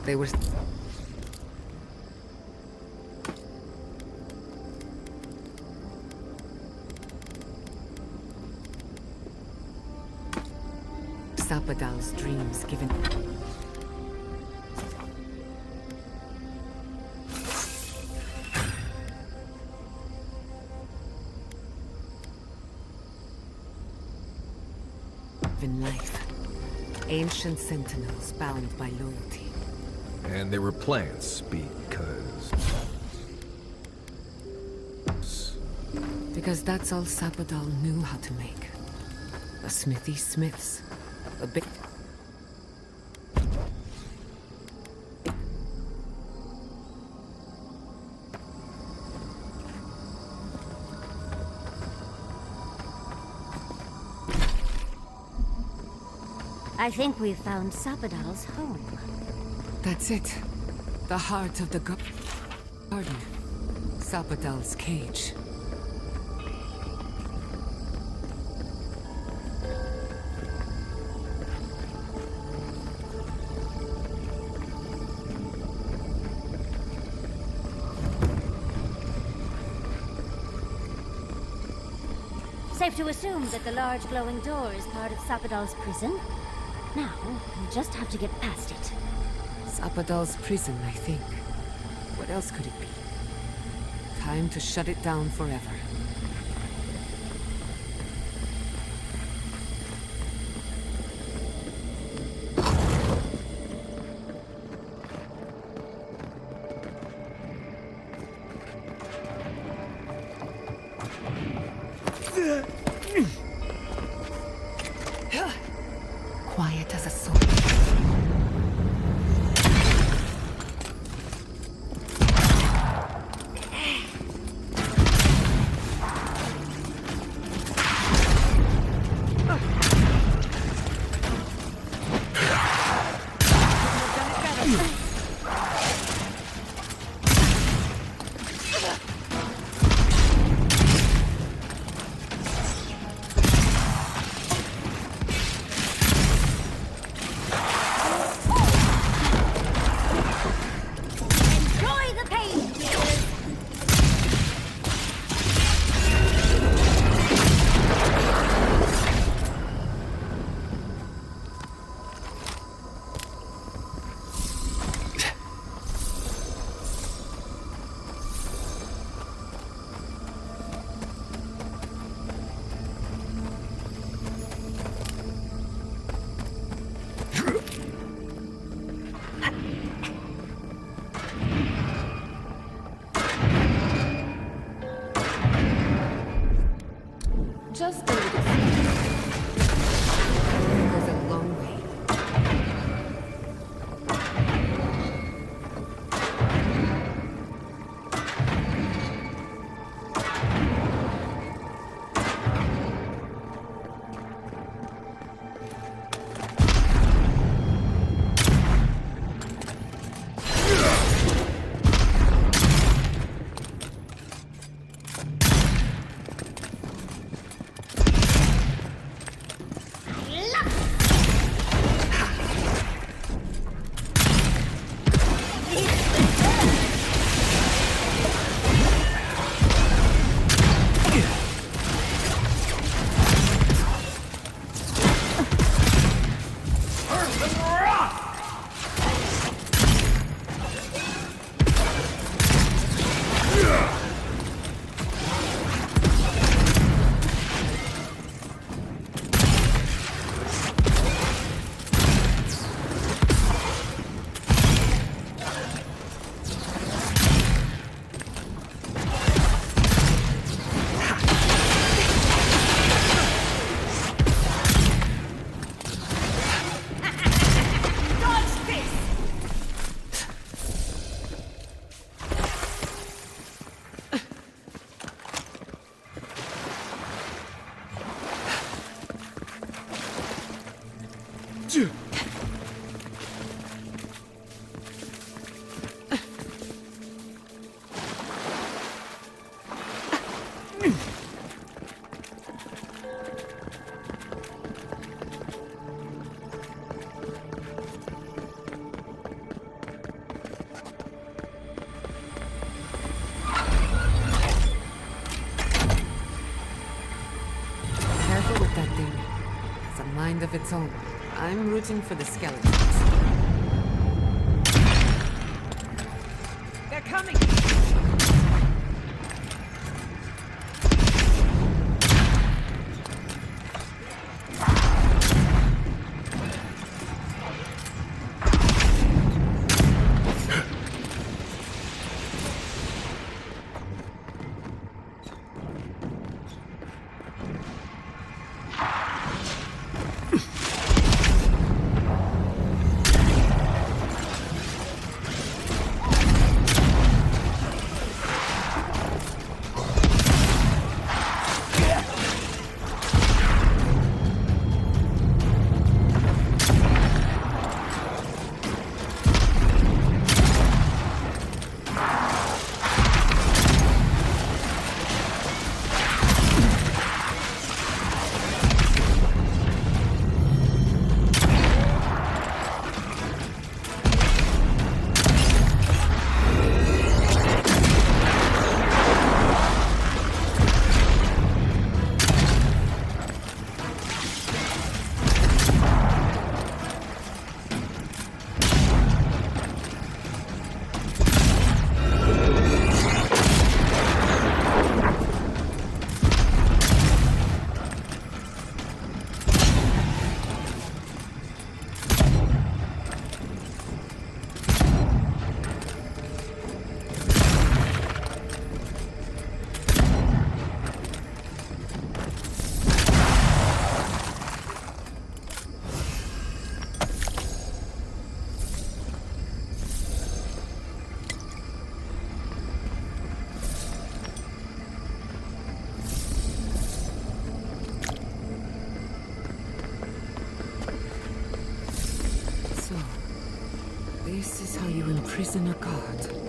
they were... Sapadal's dreams given... given life. Ancient sentinels bound by loyalty. And they were plants because... Because that's all Sapadal knew how to make. A smithy smiths. A big... I think we've found Sapadal's home. That's it. The heart of the garden. Sapadal's cage. Safe to assume that the large glowing door is part of Sapadal's prison? Now, we'll just have to get past it. Sapadal's prison, I think. What else could it be? Time to shut it down forever. Quiet as a soul. Just a little. Goes a long way. Careful with that thing. It's a mind of its own. I'm rooting for the skeletons. They're coming! This is how you imprison a god.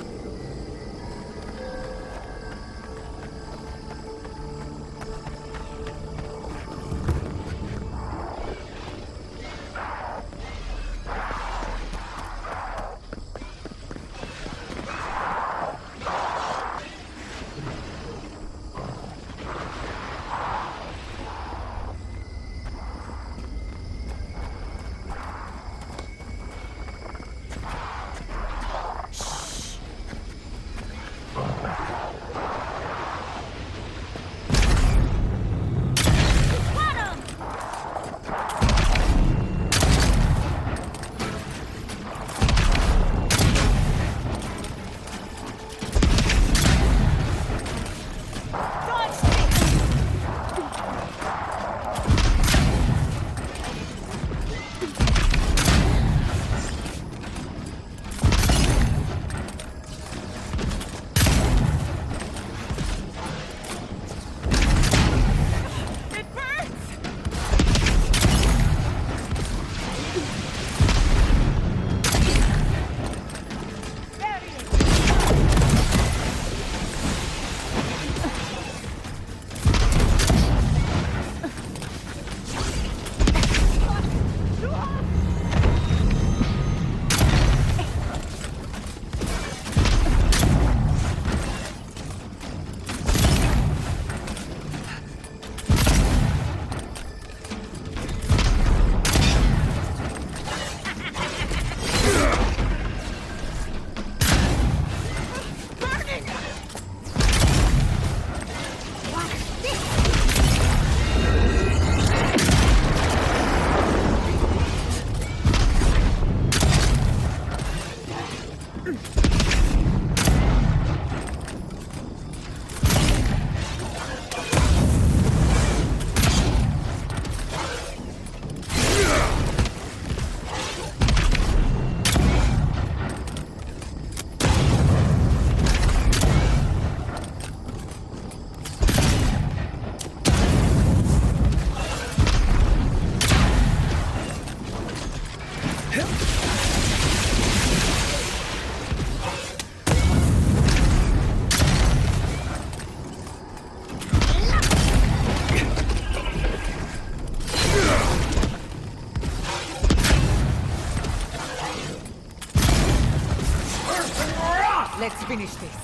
finish this.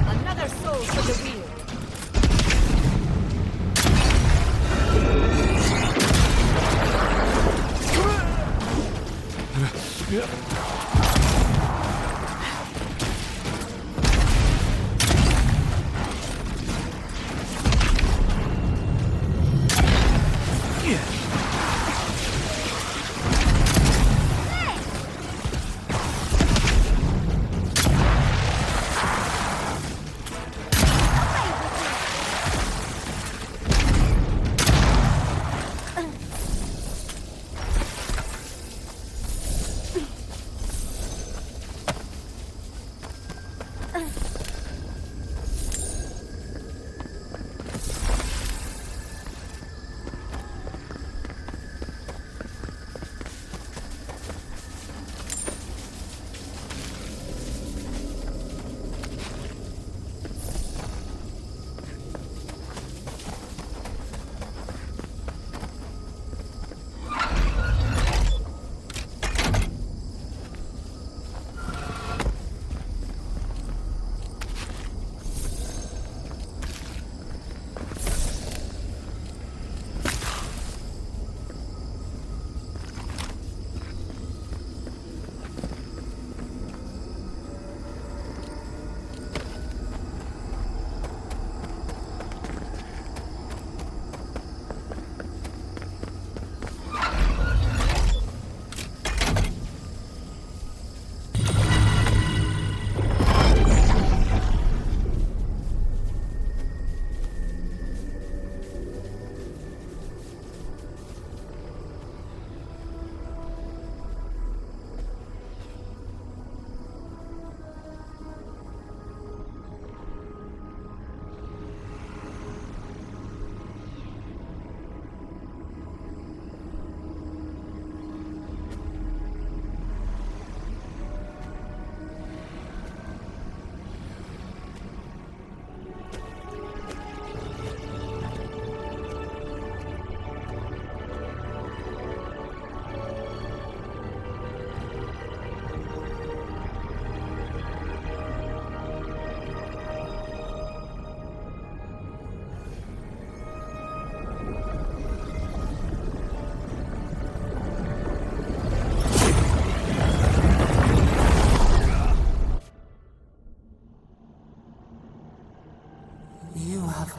Another soul for the wheel.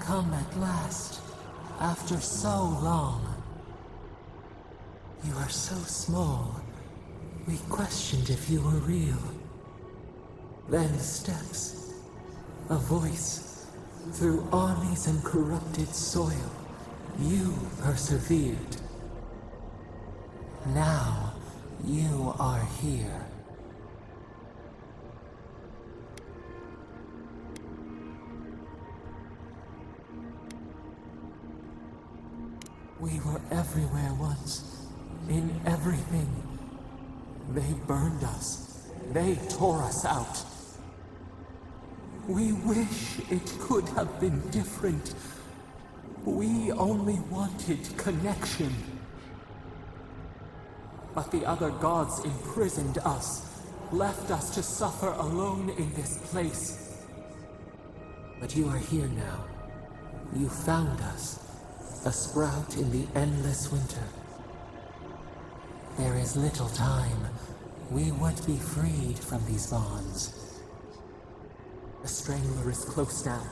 Come at last, after so long. You are so small, we questioned if you were real. Then steps, a voice, through armies and corrupted soil, you persevered. Now, you are here. We were everywhere once, in everything. They burned us. They tore us out. We wish it could have been different. We only wanted connection. But the other gods imprisoned us, left us to suffer alone in this place. But you are here now. You found us. A sprout in the endless winter. There is little time. We would be freed from these bonds. The Strangler is close now.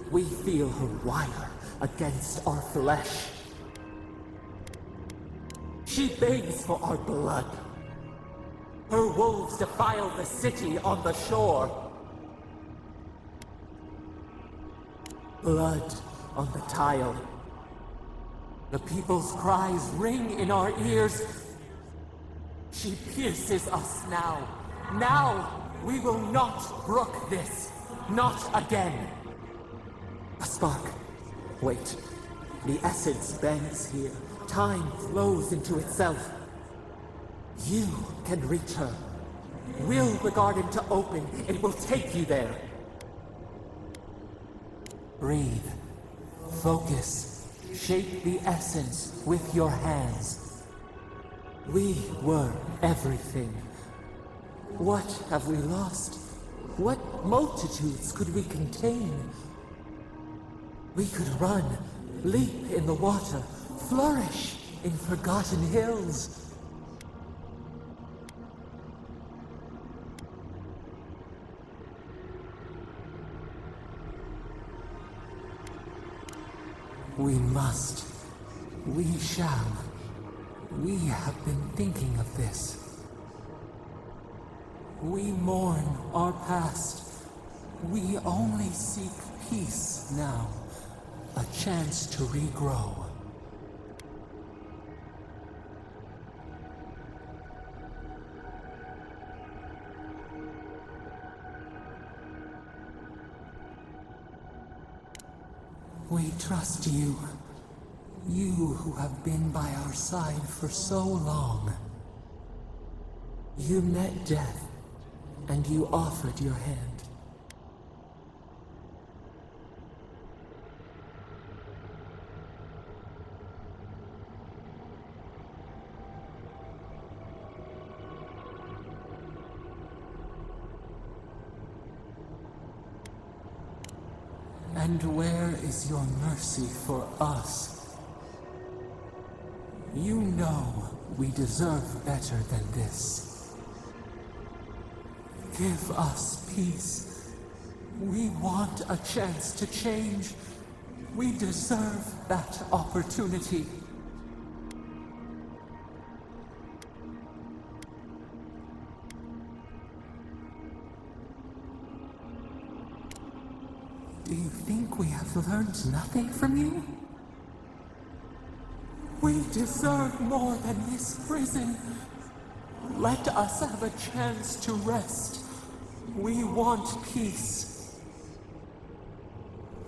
We feel her wire against our flesh. She begs for our blood. Her wolves defile the city on the shore. Blood on the tile. The people's cries ring in our ears. She pierces us now. Now, we will not brook this. Not again. A spark. Wait. The essence bends here. Time flows into itself. You can reach her. Will the garden to open. It will take you there. Breathe. Focus. Shape the essence with your hands. We were everything. What have we lost? What multitudes could we contain? We could run, leap in the water, flourish in forgotten hills. We must. We shall. We have been thinking of this. We mourn our past. We only seek peace now. A chance to regrow. We trust you. You who have been by our side for so long. You met death, and you offered your hand. And where is your mercy for us? You know we deserve better than this. Give us peace. We want a chance to change. We deserve that opportunity. Do you think we have learned nothing from you? We deserve more than this prison. Let us have a chance to rest. We want peace.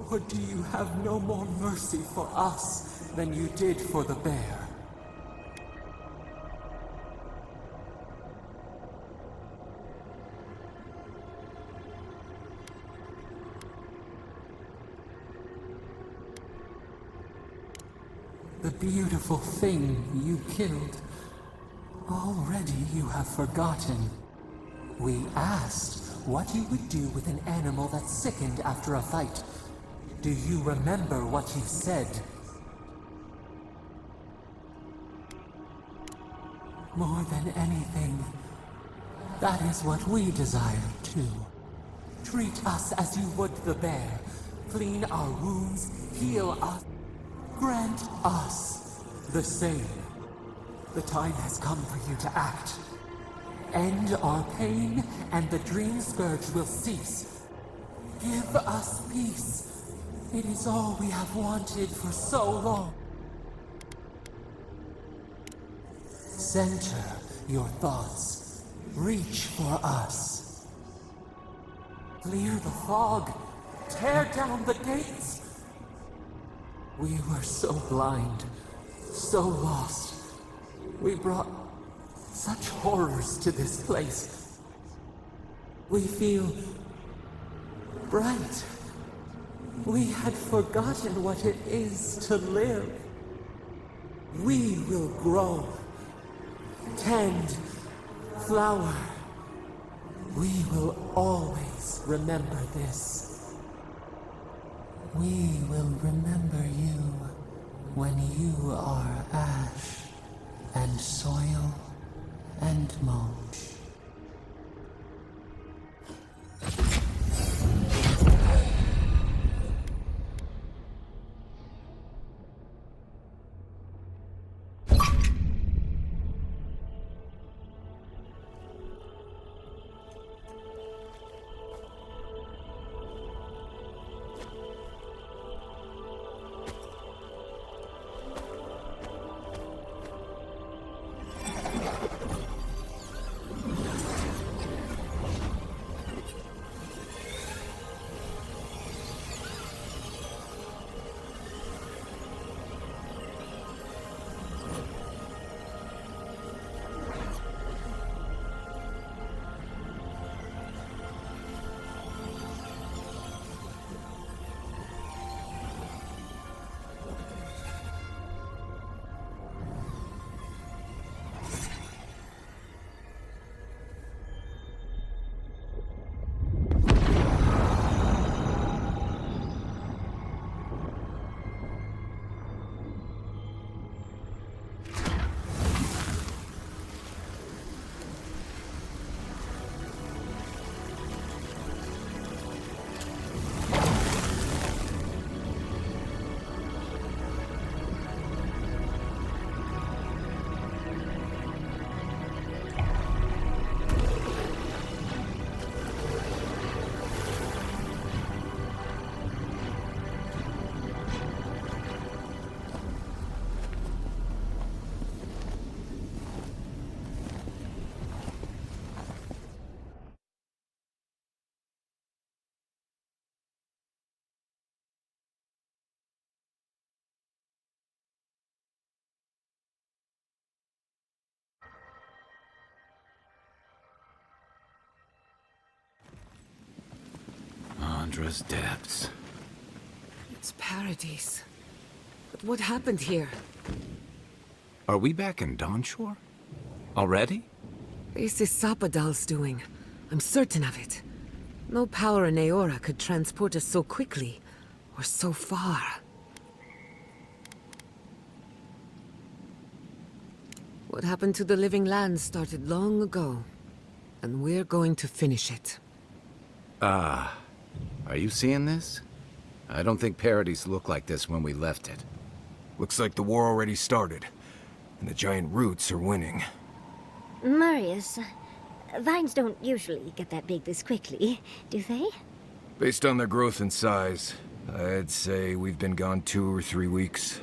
Or do you have no more mercy for us than you did for the bear? The beautiful thing you killed. Already you have forgotten. We asked what you would do with an animal that sickened after a fight. Do you remember what you said? More than anything, that is what we desire too. Treat us as you would the bear. Clean our wounds, heal us. Grant us the same. The time has come for you to act. End our pain, and the dream scourge will cease. Give us peace. It is all we have wanted for so long. Center your thoughts. Reach for us. Clear the fog. Tear down the gates. We were so blind, so lost. We brought such horrors to this place. We feel bright. We had forgotten what it is to live. We will grow, tend, flower. We will always remember this. We will remember you when you are ash and soil and mulch. Chandra's depths. It's paradise. But what happened here? Are we back in Dawnshore? Already? This is Sapadal's doing. I'm certain of it. No power in Aora could transport us so quickly, or so far. What happened to the living land started long ago, and we're going to finish it. Are you seeing this? I don't think Paradise looked like this when we left it. Looks like the war already started, and the giant roots are winning. Marius, vines don't usually get that big this quickly, do they? Based on their growth and size, I'd say we've been gone 2 or 3 weeks.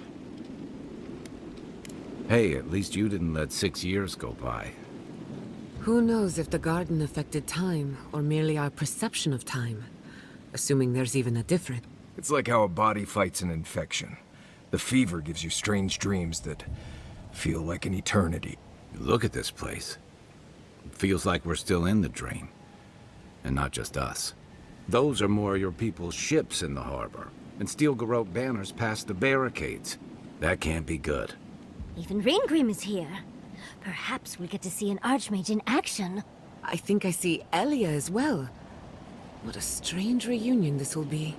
Hey, at least you didn't let 6 years go by. Who knows if the garden affected time, or merely our perception of time? Assuming there's even a difference. It's like how a body fights an infection. The fever gives you strange dreams that feel like an eternity. Look at this place. It feels like we're still in the dream. And not just us. Those are more your people's ships in the harbor, and steel garrote banners past the barricades. That can't be good. Even Raingrim is here. Perhaps we'll get to see an Archmage in action. I think I see Elia as well. What a strange reunion this will be.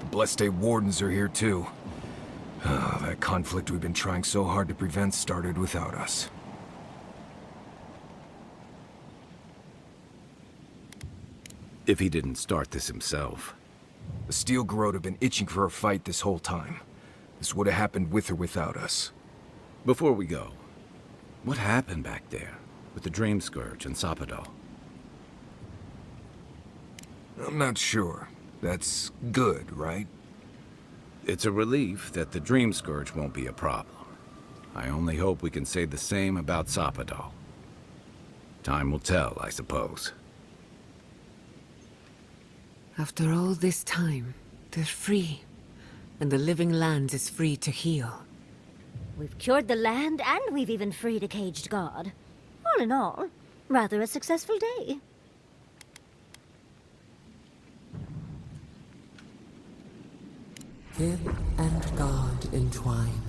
The Blessed Wardens are here too. That conflict we've been trying so hard to prevent started without us. If he didn't start this himself. The Steel Garrote have been itching for a fight this whole time. This would have happened with or without us. Before we go, what happened back there with the Dream Scourge and Sapadal? I'm not sure. That's good, right? It's a relief that the Dream Scourge won't be a problem. I only hope we can say the same about Sapadal. Time will tell, I suppose. After all this time, they're free. And the living land is free to heal. We've cured the land, and we've even freed a caged god. All in all, rather a successful day. Kid and God entwine.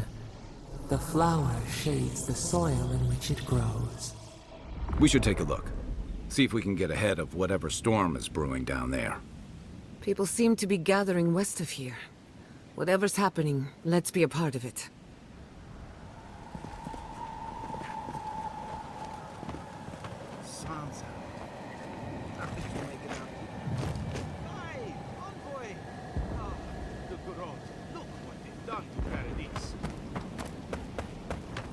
The flower shades the soil in which it grows. We should take a look. See if we can get ahead of whatever storm is brewing down there. People seem to be gathering west of here. Whatever's happening, let's be a part of it. Sansa. Hi, envoy! Ah, the Garrote. Look what they've done to Paradise.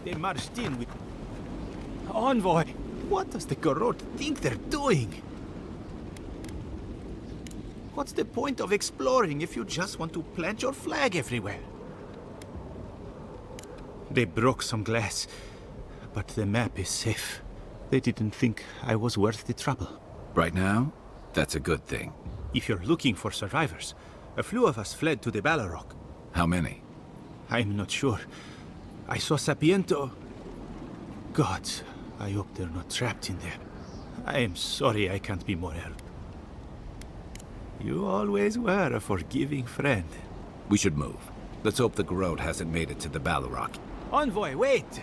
They marched in with... Envoy! What does the Garrote think they're doing? What's the point of exploring if you just want to plant your flag everywhere? They broke some glass, but the map is safe. They didn't think I was worth the trouble. Right now, that's a good thing. If you're looking for survivors, a few of us fled to the Balrog. How many? I'm not sure. I saw Sapiento. Gods, I hope they're not trapped in there. I am sorry I can't be more help. You always were a forgiving friend. We should move. Let's hope the Garrote hasn't made it to the Balrog. Envoy, wait!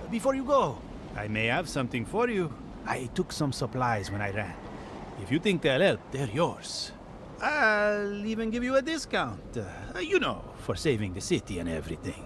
Before you go, I may have something for you. I took some supplies when I ran. If you think they'll help, they're yours. I'll even give you a discount. You know, for saving the city and everything.